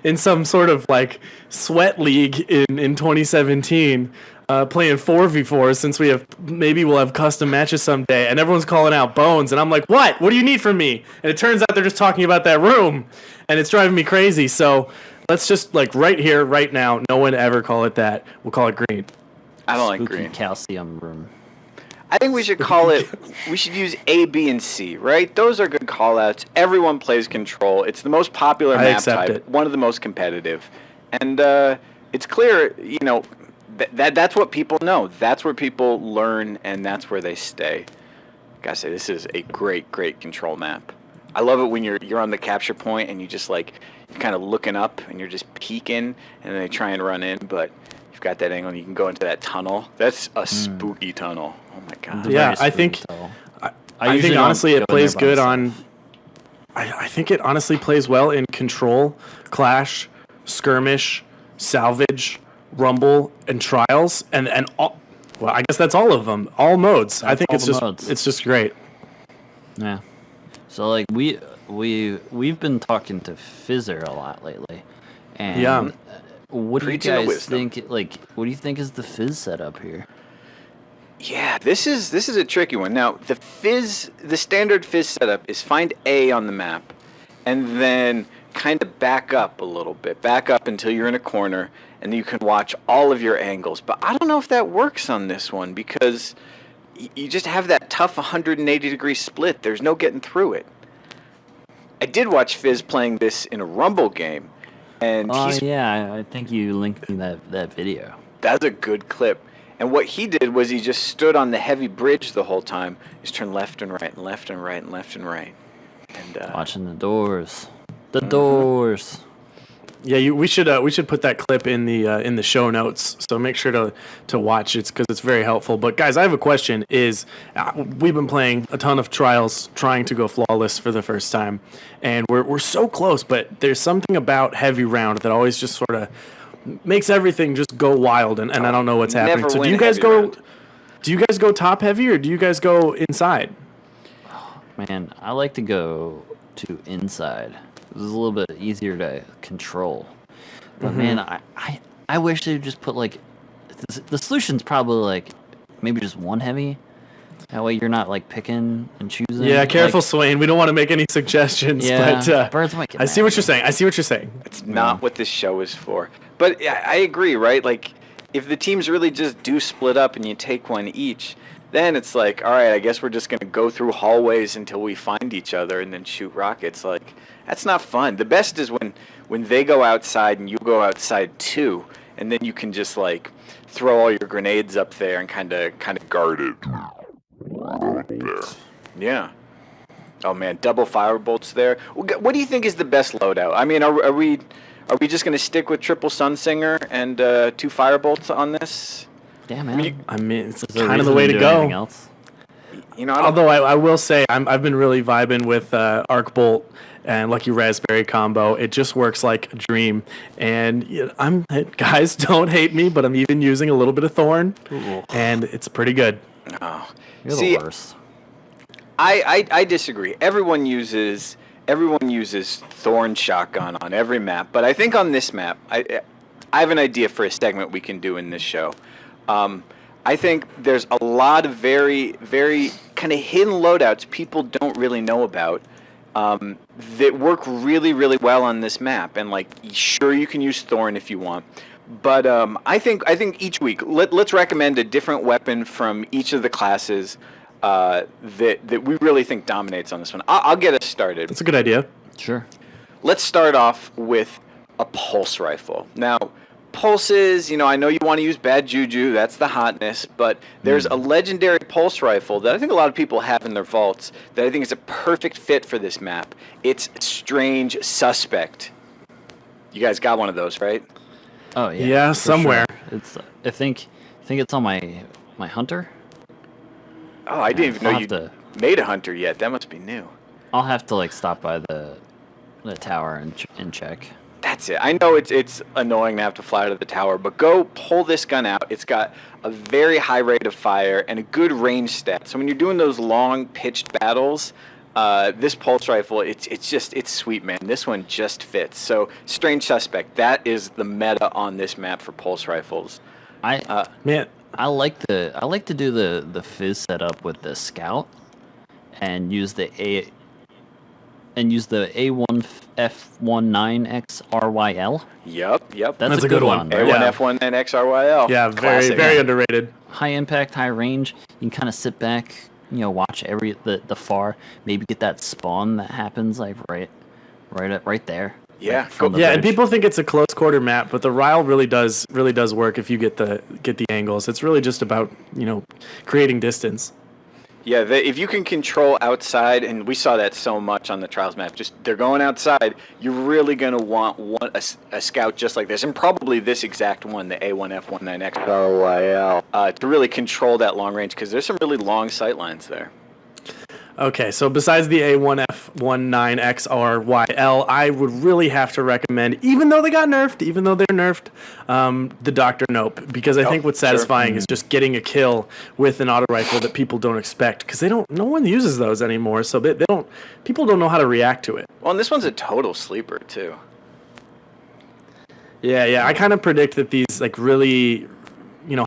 in some sort of like sweat league in 2017, playing 4v4, since we'll have custom matches someday, and everyone's calling out Bones, and I'm like, what do you need from me? And it turns out they're just talking about that room, and it's driving me crazy. So let's just, like, right here, right now, no one ever call it that. We'll call it green. I don't like Spooky green. calcium room. I think we should call it, we should use A, B, and C, right? Those are good call-outs. Everyone plays Control. It's the most popular I map accept type, it. one of the most competitive. And it's clear, that's what people know. That's where people learn, and that's where they stay. Gotta say, this is a great, great Control map. I love it when you're on the capture point and you just like, you're kind of looking up and you're just peeking, and then they try and run in, but you've got that angle and you can go into that tunnel. That's a spooky tunnel. Oh my god. Yeah, I think I think honestly it plays good on. I think it honestly plays well in Control, Clash, Skirmish, Salvage, Rumble, and Trials, and all. Well, I guess that's all of them, all modes. I think it's just great. Yeah. So like we've been talking to Fizzer a lot lately, and Yeah. what do you Preaching the guys wisdom. think? Like, what do you think is the Fizz setup here? Yeah, this is a tricky one. Now, the standard Fizz setup is find A on the map, and then kind of back up a little bit. Back up until you're in a corner, and you can watch all of your angles. But I don't know if that works on this one, because you just have that tough 180-degree split. There's no getting through it. I did watch Fizz playing this in a Rumble game, and Yeah, I think you linked me that video. that's a good clip. And what he did was he just stood on the heavy bridge the whole time. Just turned left and right and left and right and left and right. And Watching the doors. The doors. Yeah, we should put that clip in the show notes. So make sure to watch it, because it's very helpful. But guys, I have a question. We've been playing a ton of Trials, trying to go flawless for the first time, and we're so close. But there's something about heavy round that always just sort of makes everything just go wild, and I don't know what's happening. never So do win you guys heavy go? round. Do you guys go top heavy, or do you guys go inside? Man, I like to go to inside. This is a little bit easier to control. But man, I wish they'd just put like the solution's probably like maybe just one heavy. That way you're not like picking and choosing. Yeah, careful, Like, Swain. We don't want to make any suggestions. yeah, but birds might get I see mad what at you're me. saying. I see what you're saying. it's not what this show is for. But yeah, I agree, right? Like, if the teams really just do split up and you take one each, then it's like, all right, I guess we're just going to go through hallways until we find each other and then shoot rockets. Like, that's not fun. The best is when they go outside and you go outside too, and then you can just like throw all your grenades up there and kind of guard it. Yeah. Oh man, double fire bolts there. What do you think is the best loadout? I mean, are we just going to stick with triple Sunsinger and 2 fire bolts on this? Yeah, man. I mean, it's Is there a kind of the reason way to do go. anything else? You know, I don't- Although I will say I've been really vibing with Arc Bolt and Lucky Raspberry combo. It just works like a dream. And guys, don't hate me, but I'm even using a little bit of Thorn, and it's pretty good. oh. You're See, the worst. I disagree. Everyone uses Thorn shotgun on every map, but I think on this map, I I have an idea for a segment we can do in this show. I think there's a lot of very, very kind of hidden loadouts people don't really know about that work really, really well on this map. And like, sure, you can use Thorn if you want, but I think each week let's recommend a different weapon from each of the classes that we really think dominates on this one. I'll get us started. That's a good idea. Sure. Let's start off with a pulse rifle. Now, pulses, I know you want to use bad juju, that's the hotness, but there's a legendary pulse rifle that I think a lot of people have in their vaults that I think is a perfect fit for this map. It's Strange Suspect. You guys got one of those, right? Oh yeah. Yeah, for somewhere. Sure. It's. I think it's on my hunter. Oh, I didn't even I'll know have you to- made a hunter yet. That must be new. I'll have to like stop by the tower and check. That's it. I know it's annoying to have to fly to the tower, but go pull this gun out. It's got a very high rate of fire and a good range stat. So when you're doing those long pitched battles, this pulse rifle, it's sweet, man. This one just fits. So Strange Suspect, that is the meta on this map for pulse rifles. Man, I like to do the fizz setup with the scout and use the A1F19XRYL. Yep. That's a good one. one. A1 Yeah. F19XRYL. yeah, very, Classic. very underrated. High impact, high range. You can kind of sit back, watch the far, maybe get that spawn that happens like right there. Yeah, like, from the Yeah, and bridge. people think it's a close quarter map, but the Ryle really does work if you get the angles. It's really just about creating distance. Yeah, if you can control outside, and we saw that so much on the Trials map, just they're going outside, you're really going to want a scout just like this, and probably this exact one, the A1F19XRYL, to really control that long range, because there's some really long sight lines there. Okay, so besides the A1F19XRYL, I would really have to recommend, even though they're nerfed, the Dr. Nope, because I think what's satisfying is just getting a kill with an auto rifle that people don't expect, because no one uses those anymore, so people don't know how to react to it. Well, and this one's a total sleeper, too. Yeah, I kind of predict that these like really,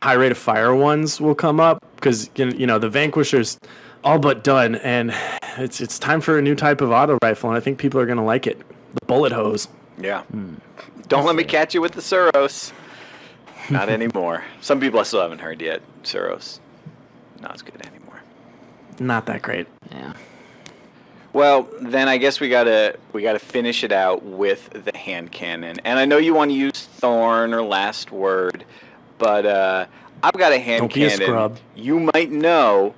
high rate of fire ones will come up, because the Vanquisher's all but done, and it's time for a new type of auto rifle, and I think people are gonna like it. The bullet hose. Yeah. Don't let me catch you with the Suros. Not anymore. Some people I still haven't heard yet. Suros, not as good anymore. Not that great. Yeah. Well, then I guess we gotta finish it out with the hand cannon. And I know you want to use Thorn or Last Word, but I've got a hand Don't be a cannon. scrub. You might know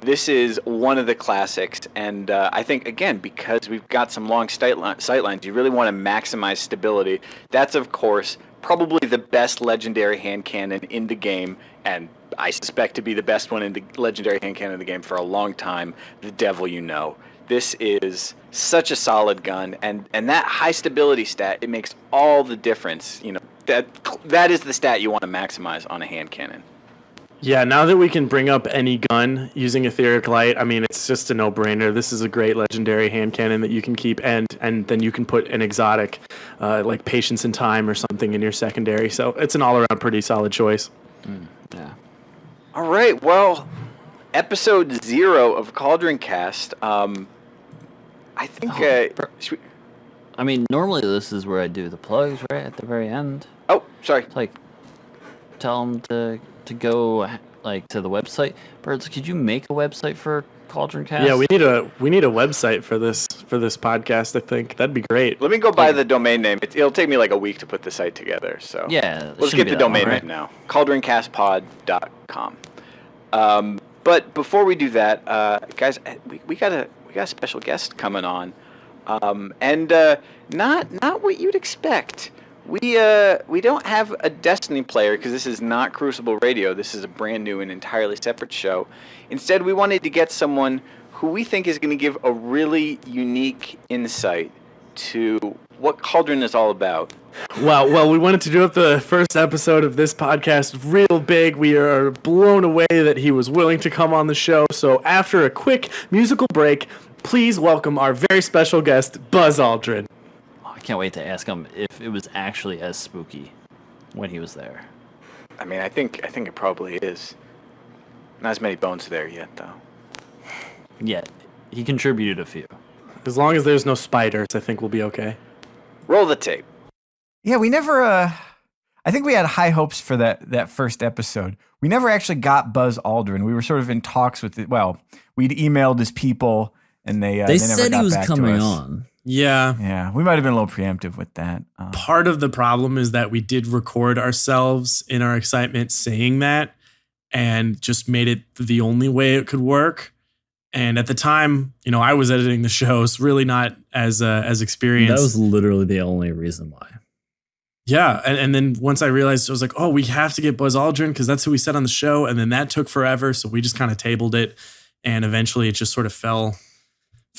this is one of the classics, and I think again because we've got some long sight lines, you really want to maximize stability. That's of course probably the best legendary hand cannon in the game, and I suspect to be the best one in the legendary hand cannon in the game for a long time. The Devil You Know. This is such a solid gun, and that high stability stat, it makes all the difference. That is the stat you want to maximize on a hand cannon. Yeah, now that we can bring up any gun using etheric light, I mean, it's just a no-brainer. This is a great legendary hand cannon that you can keep, and then you can put an exotic, like Patience in Time or something in your secondary. So it's an all-around pretty solid choice. Yeah. All right, well, episode 0 of Cauldron Cast. I think. I mean, normally this is where I do the plugs, right at the very end. Oh, sorry. It's like tell them to go like to the website. Birds, could you make a website for Cauldron Cast? Yeah, we need a website for this podcast. I think that'd be great. Let me go buy the domain name. It'll take me like a week to put the site together. So Yeah, it let's shouldn't get be the that long, domain right? name now. CauldronCastPod.com. But before we do that, guys, we got a special guest coming on, and not what you'd expect. We don't have a Destiny player because this is not Crucible Radio. This is a brand new and entirely separate show. Instead, we wanted to get someone who we think is going to give a really unique insight to what Cauldron is all about. Well, we wanted to do up the first episode of this podcast real big. We are blown away that he was willing to come on the show. So after a quick musical break, please welcome our very special guest, Buzz Aldrin. I can't wait to ask him if it was actually as spooky when he was there. I mean, I think it probably is. Not as many bones there yet, though. Yeah, he contributed a few. As long as there's no spiders, I think we'll be okay. Roll the tape. Yeah, we never. I think we had high hopes for that first episode. We never actually got Buzz Aldrin. We were sort of in talks with it. Well, we'd emailed his people, and they never said got he was back coming to us. on. Yeah. Yeah, we might have been a little preemptive with that. Part of the problem is that we did record ourselves in our excitement saying that and just made it the only way it could work. And at the time, I was editing the shows, really not as experienced. That was literally the only reason why. Yeah. And then once I realized, I was like, oh, we have to get Buzz Aldrin because that's who we said on the show. And then that took forever. So we just kind of tabled it. And eventually it just sort of fell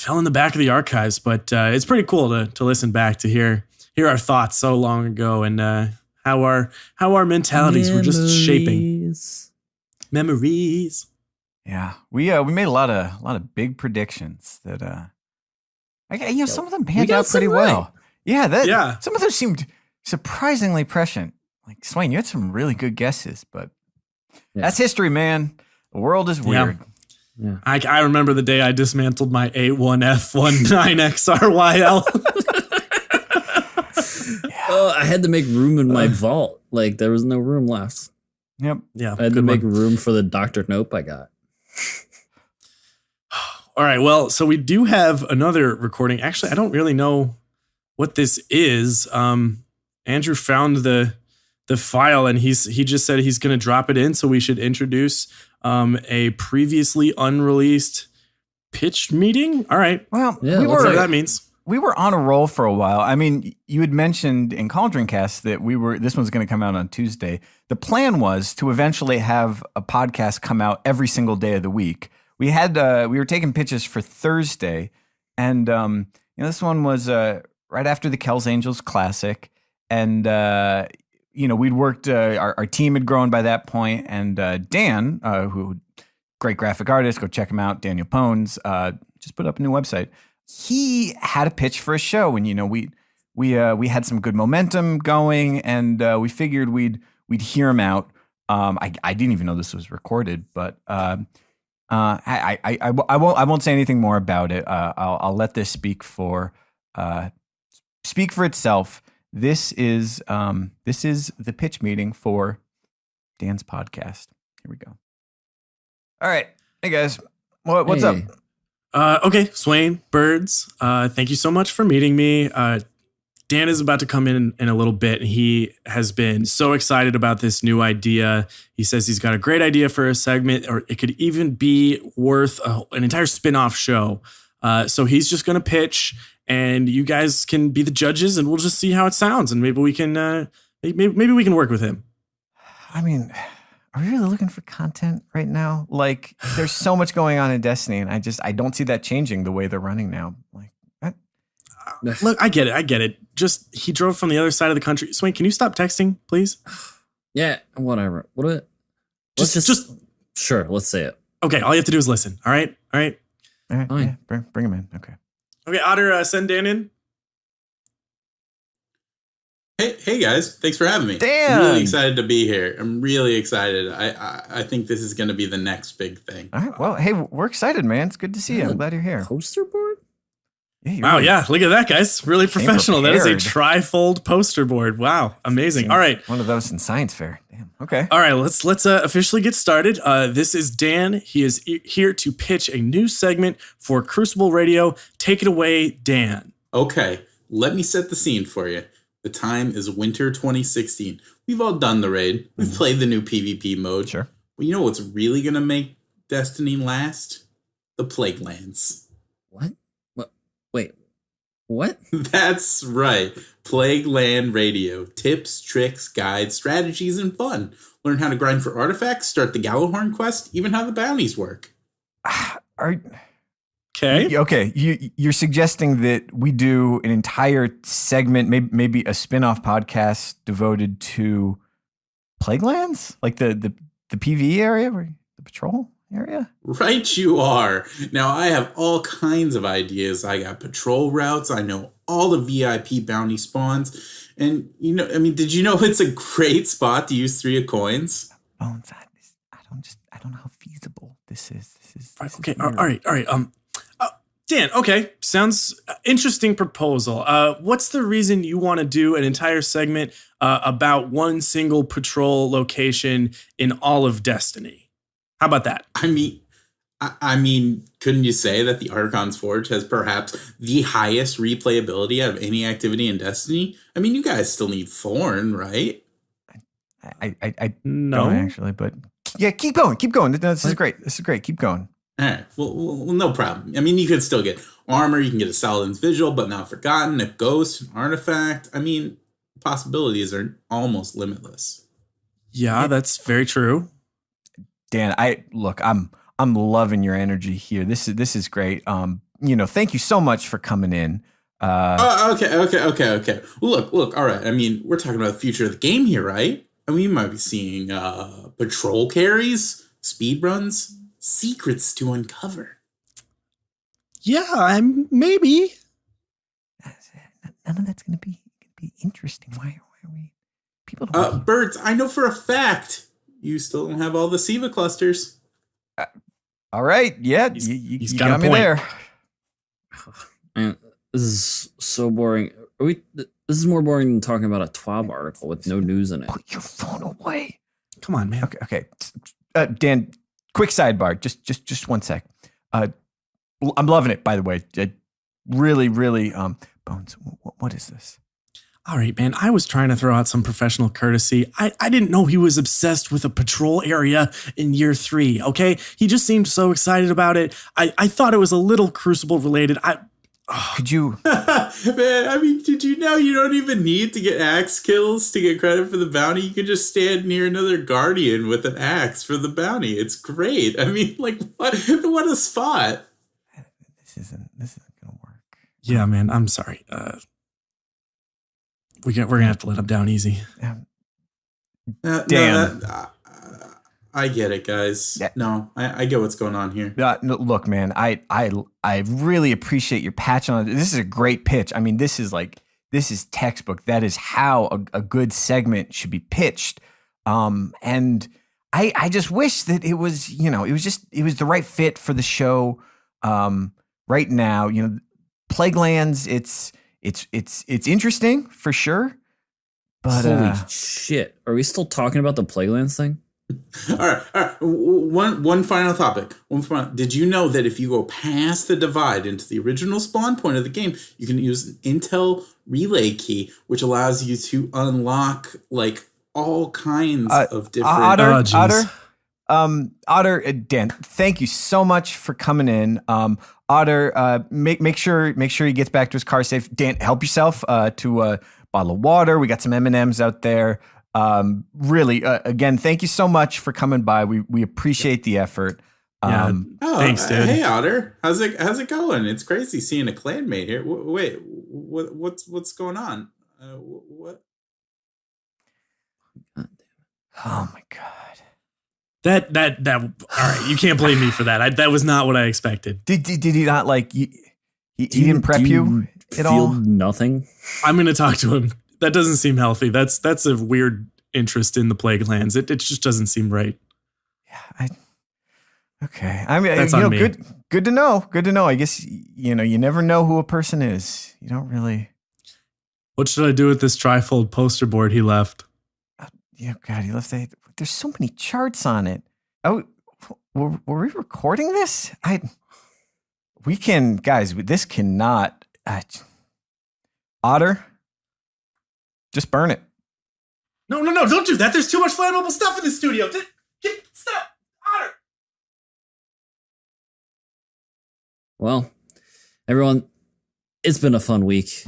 in the back of the archives. But it's pretty cool to listen back to hear our thoughts so long ago and how our mentalities were just shaping. Memories. Yeah, we made a lot of big predictions that some of them panned out pretty well. Yeah, some of them seemed surprisingly prescient. Like Swain, you had some really good guesses, but that's history, man. The world is weird. Yeah. I remember the day I dismantled my A1F19XRYL. Oh, I had to make room in my vault. Like there was no room left. Yep. Yeah. I had to make room for the Dr. Nope I got. All right. Well, so we do have another recording. Actually, I don't really know what this is. Andrew found the file and he just said he's going to drop it in. So we should introduce a previously unreleased pitch meeting. All right. Well, Yeah, Whatever that means. We were on a roll for a while. I mean, you had mentioned in Cauldron Cast that this one's going to come out on Tuesday. The plan was to eventually have a podcast come out every single day of the week. We were taking pitches for Thursday, and this one was right after the Kells Angels Classic, and we'd worked. Our team had grown by that point, and Dan, who great graphic artist, go check him out. Daniel Pones just put up a new website. He had a pitch for a show, and we had some good momentum going, and we figured we'd hear him out. I didn't even know this was recorded, but I won't say anything more about it. I'll let this speak for itself. This is the pitch meeting for Dan's podcast. Here we go. All right, hey guys, what's up? Okay, Swain, Birds, thank you so much for meeting me. Dan is about to come in a little bit. He has been so excited about this new idea. He says he's got a great idea for a segment, or it could even be worth an entire spin-off show. So he's just going to pitch, and you guys can be the judges, and we'll just see how it sounds, and maybe we can maybe we can work with him. I mean, are we really looking for content right now? Like, there's so much going on in Destiny, and I don't see that changing the way they're running now. Like, look, I get it. Just he drove from the other side of the country. Swain, can you stop texting, please? Yeah, whatever. Just sure. Let's say it. Okay. All you have to do is listen. All right. all right, Fine. yeah, bring him in. Okay. Okay, Otter, send Dan in. Hey guys, thanks for having me. Dan! I'm really excited to be here. I'm really excited. I think this is going to be the next big thing. All right. Well, hey, we're excited, man. It's good to see you. I'm glad you're here. Poster board? Yeah, you're Wow, really- yeah, look at that, guys. Really professional. That is a prepared. trifold poster board. Wow, amazing. All right. One of those in science fair. Damn. Okay. All right, let's officially get started. This is Dan. He is here to pitch a new segment for Crucible Radio. Take it away, Dan. Okay, let me set the scene for you. The time is winter 2016. We've all done the raid. We've played the new PvP mode. Sure. Well, you know what's really going to make Destiny last? The Plague Lands. What? Wait. What? That's right. Plague Land Radio. Tips, tricks, guides, strategies, and fun. Learn how to grind for artifacts, start the Gallowhorn quest, even how the bounties work. Okay. You're suggesting that we do an entire segment, maybe a spin-off podcast devoted to Plague Lands? Like the PvE area, the patrol? area? Right you are. Now, I have all kinds of ideas. I got patrol routes. I know all the VIP bounty spawns. And, did you know it's a great spot to use 3 of coins? Bones, I don't know how feasible this is. Okay, all right. Dan, okay, sounds interesting proposal. What's the reason you want to do an entire segment about one single patrol location in all of Destiny? How about that? I mean, couldn't you say that the Archon's Forge has perhaps the highest replayability out of any activity in Destiny? I mean, you guys still need Thorn, right? I No. don't actually, but yeah, keep going. This is great. Keep going. All right. Well, no problem. I mean, you can still get armor. You can get a Saladin's Vigil, but not Forgotten, a Ghost, an Artifact. I mean, possibilities are almost limitless. Yeah, that's very true. Dan, I'm loving your energy here. This is great. Thank you so much for coming in. Okay. Look. All right. I mean, we're talking about the future of the game here, right? I mean, you might be seeing patrol carries, speed runs, secrets to uncover. Yeah, maybe. None of that's going to be interesting. Why are we? People don't. Birds, I know for a fact you still don't have all the SIVA clusters. All right. Yeah, He's you got got a me point. there. Man, this is so boring. This is more boring than talking about a TWAB article with no news in it. Put your phone away. Come on, man. Okay. Dan, quick sidebar. Just 1 sec. I'm loving it, by the way. Really, Bones, what is this? All right, man. I was trying to throw out some professional courtesy. I didn't know he was obsessed with a patrol area in year 3, okay? He just seemed so excited about it. I thought it was a little Crucible related. Could you? Man, I mean, did you know you don't even need to get axe kills to get credit for the bounty? You can just stand near another guardian with an axe for the bounty. It's great. I mean, like, what a spot. This isn't gonna work. Yeah, man. I'm sorry. We're gonna have to let him down easy. Damn. I get it, guys. Yeah. No, I get what's going on here. No, look, man, I really appreciate your patch on it. This is a great pitch. I mean, this is textbook. That is how a good segment should be pitched. And I just wish that it was, it was the right fit for the show. Right now, Plague Lands, it's interesting for sure. But holy shit, are we still talking about the Plague Lands thing? All right. One final topic. Did you know that if you go past the divide into the original spawn point of the game, you can use an Intel relay key, which allows you to unlock like all kinds of different. Otter, Dan, thank you so much for coming in. Otter, make sure he gets back to his car safe. Dan, help yourself to a bottle of water. We got some M&Ms out there. Really, again, thank you so much for coming by. We appreciate the effort. Thanks, dude. Hey, Otter, how's it going? It's crazy seeing a clanmate here. Wait, what's going on? What? Oh my god. That all right, you can't blame me for that. That was not what I expected. Did he not like he didn't prep you at feel all? Nothing. I'm gonna talk to him. That doesn't seem healthy. That's a weird interest in the Plague Lands. It just doesn't seem right. Yeah. Okay. I mean, That's on me. Good to know. Good to know. I guess you never know who a person is. You don't really. What should I do with this trifold poster board he left? Yeah, God, he left. There's so many charts on it. Oh, were we recording this? We can, guys. This cannot. Otter, just burn it. No, don't do that. There's too much flammable stuff in the studio. Stop, Otter. Well, everyone, it's been a fun week.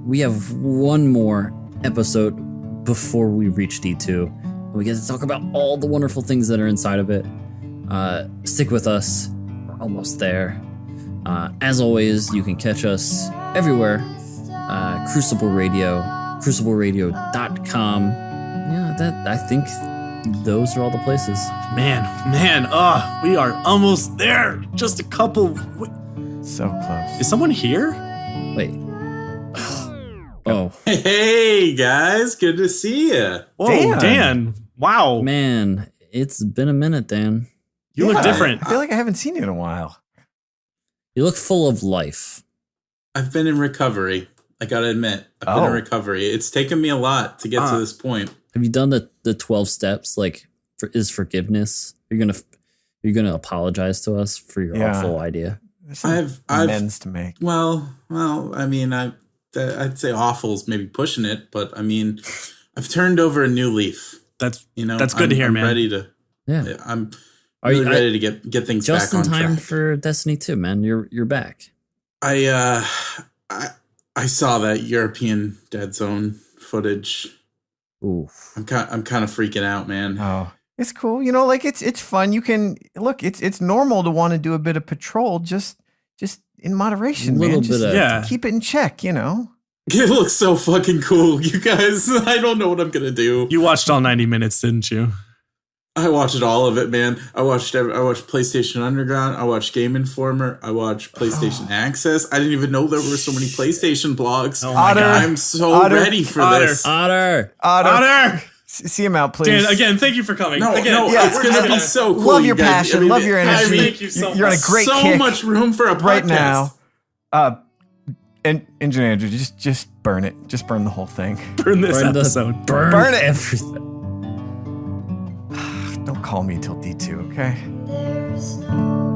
We have one more episode before we reach D2. We get to talk about all the wonderful things that are inside of it. Stick with us. We're almost there. As always, you can catch us everywhere. Crucible Radio, crucibleradio.com. Yeah, I think those are all the places. Man, we are almost there. Just a couple. So close. Is someone here? Wait. Oh, Hey guys, good to see you. Whoa, Dan. Wow. man. It's been a minute, Dan. You look different. I feel like I haven't seen you in a while. You look full of life. I've been in recovery. I gotta admit, I've been in recovery. It's taken me a lot to get to this point. Have you done the 12 steps? Like, is forgiveness? You're gonna apologize to us for your awful idea. There's some I've amends to make. Well, I mean, I'd say awful's maybe pushing it, but I mean, I've turned over a new leaf. That's That's good to hear, I'm man. Ready to, Yeah. I'm really ready to get things just back on in time track. for Destiny 2, man. You're back. I saw that European Dead Zone footage. Ooh. I'm kind of freaking out, man. Oh, it's cool. You know, like it's fun. You can look. It's normal to want to do a bit of patrol, just in moderation, A little man. Just bit of- Yeah. keep it in check. You know. It looks so fucking cool, you guys. I don't know what I'm gonna do. You watched all 90 minutes, didn't you? I watched all of it, man. I watched PlayStation Underground. I watched Game Informer. I watched PlayStation Access. I didn't even know there were so many PlayStation blogs. Oh my Otter. God. I'm so Otter. ready for Otter. this. Otter. Otter! See him out, please. Dan, again, thank you for coming. No, again, it's we're gonna just be so cool. Love you your guys. passion, love your energy. Thank you so You're on a much. great so kick much room for a right podcast. now. And Engineer Andrew, just burn it. Just burn the whole thing. Burn this Burn the- episode. Burn it. everything. Don't call me till D2, okay? There's no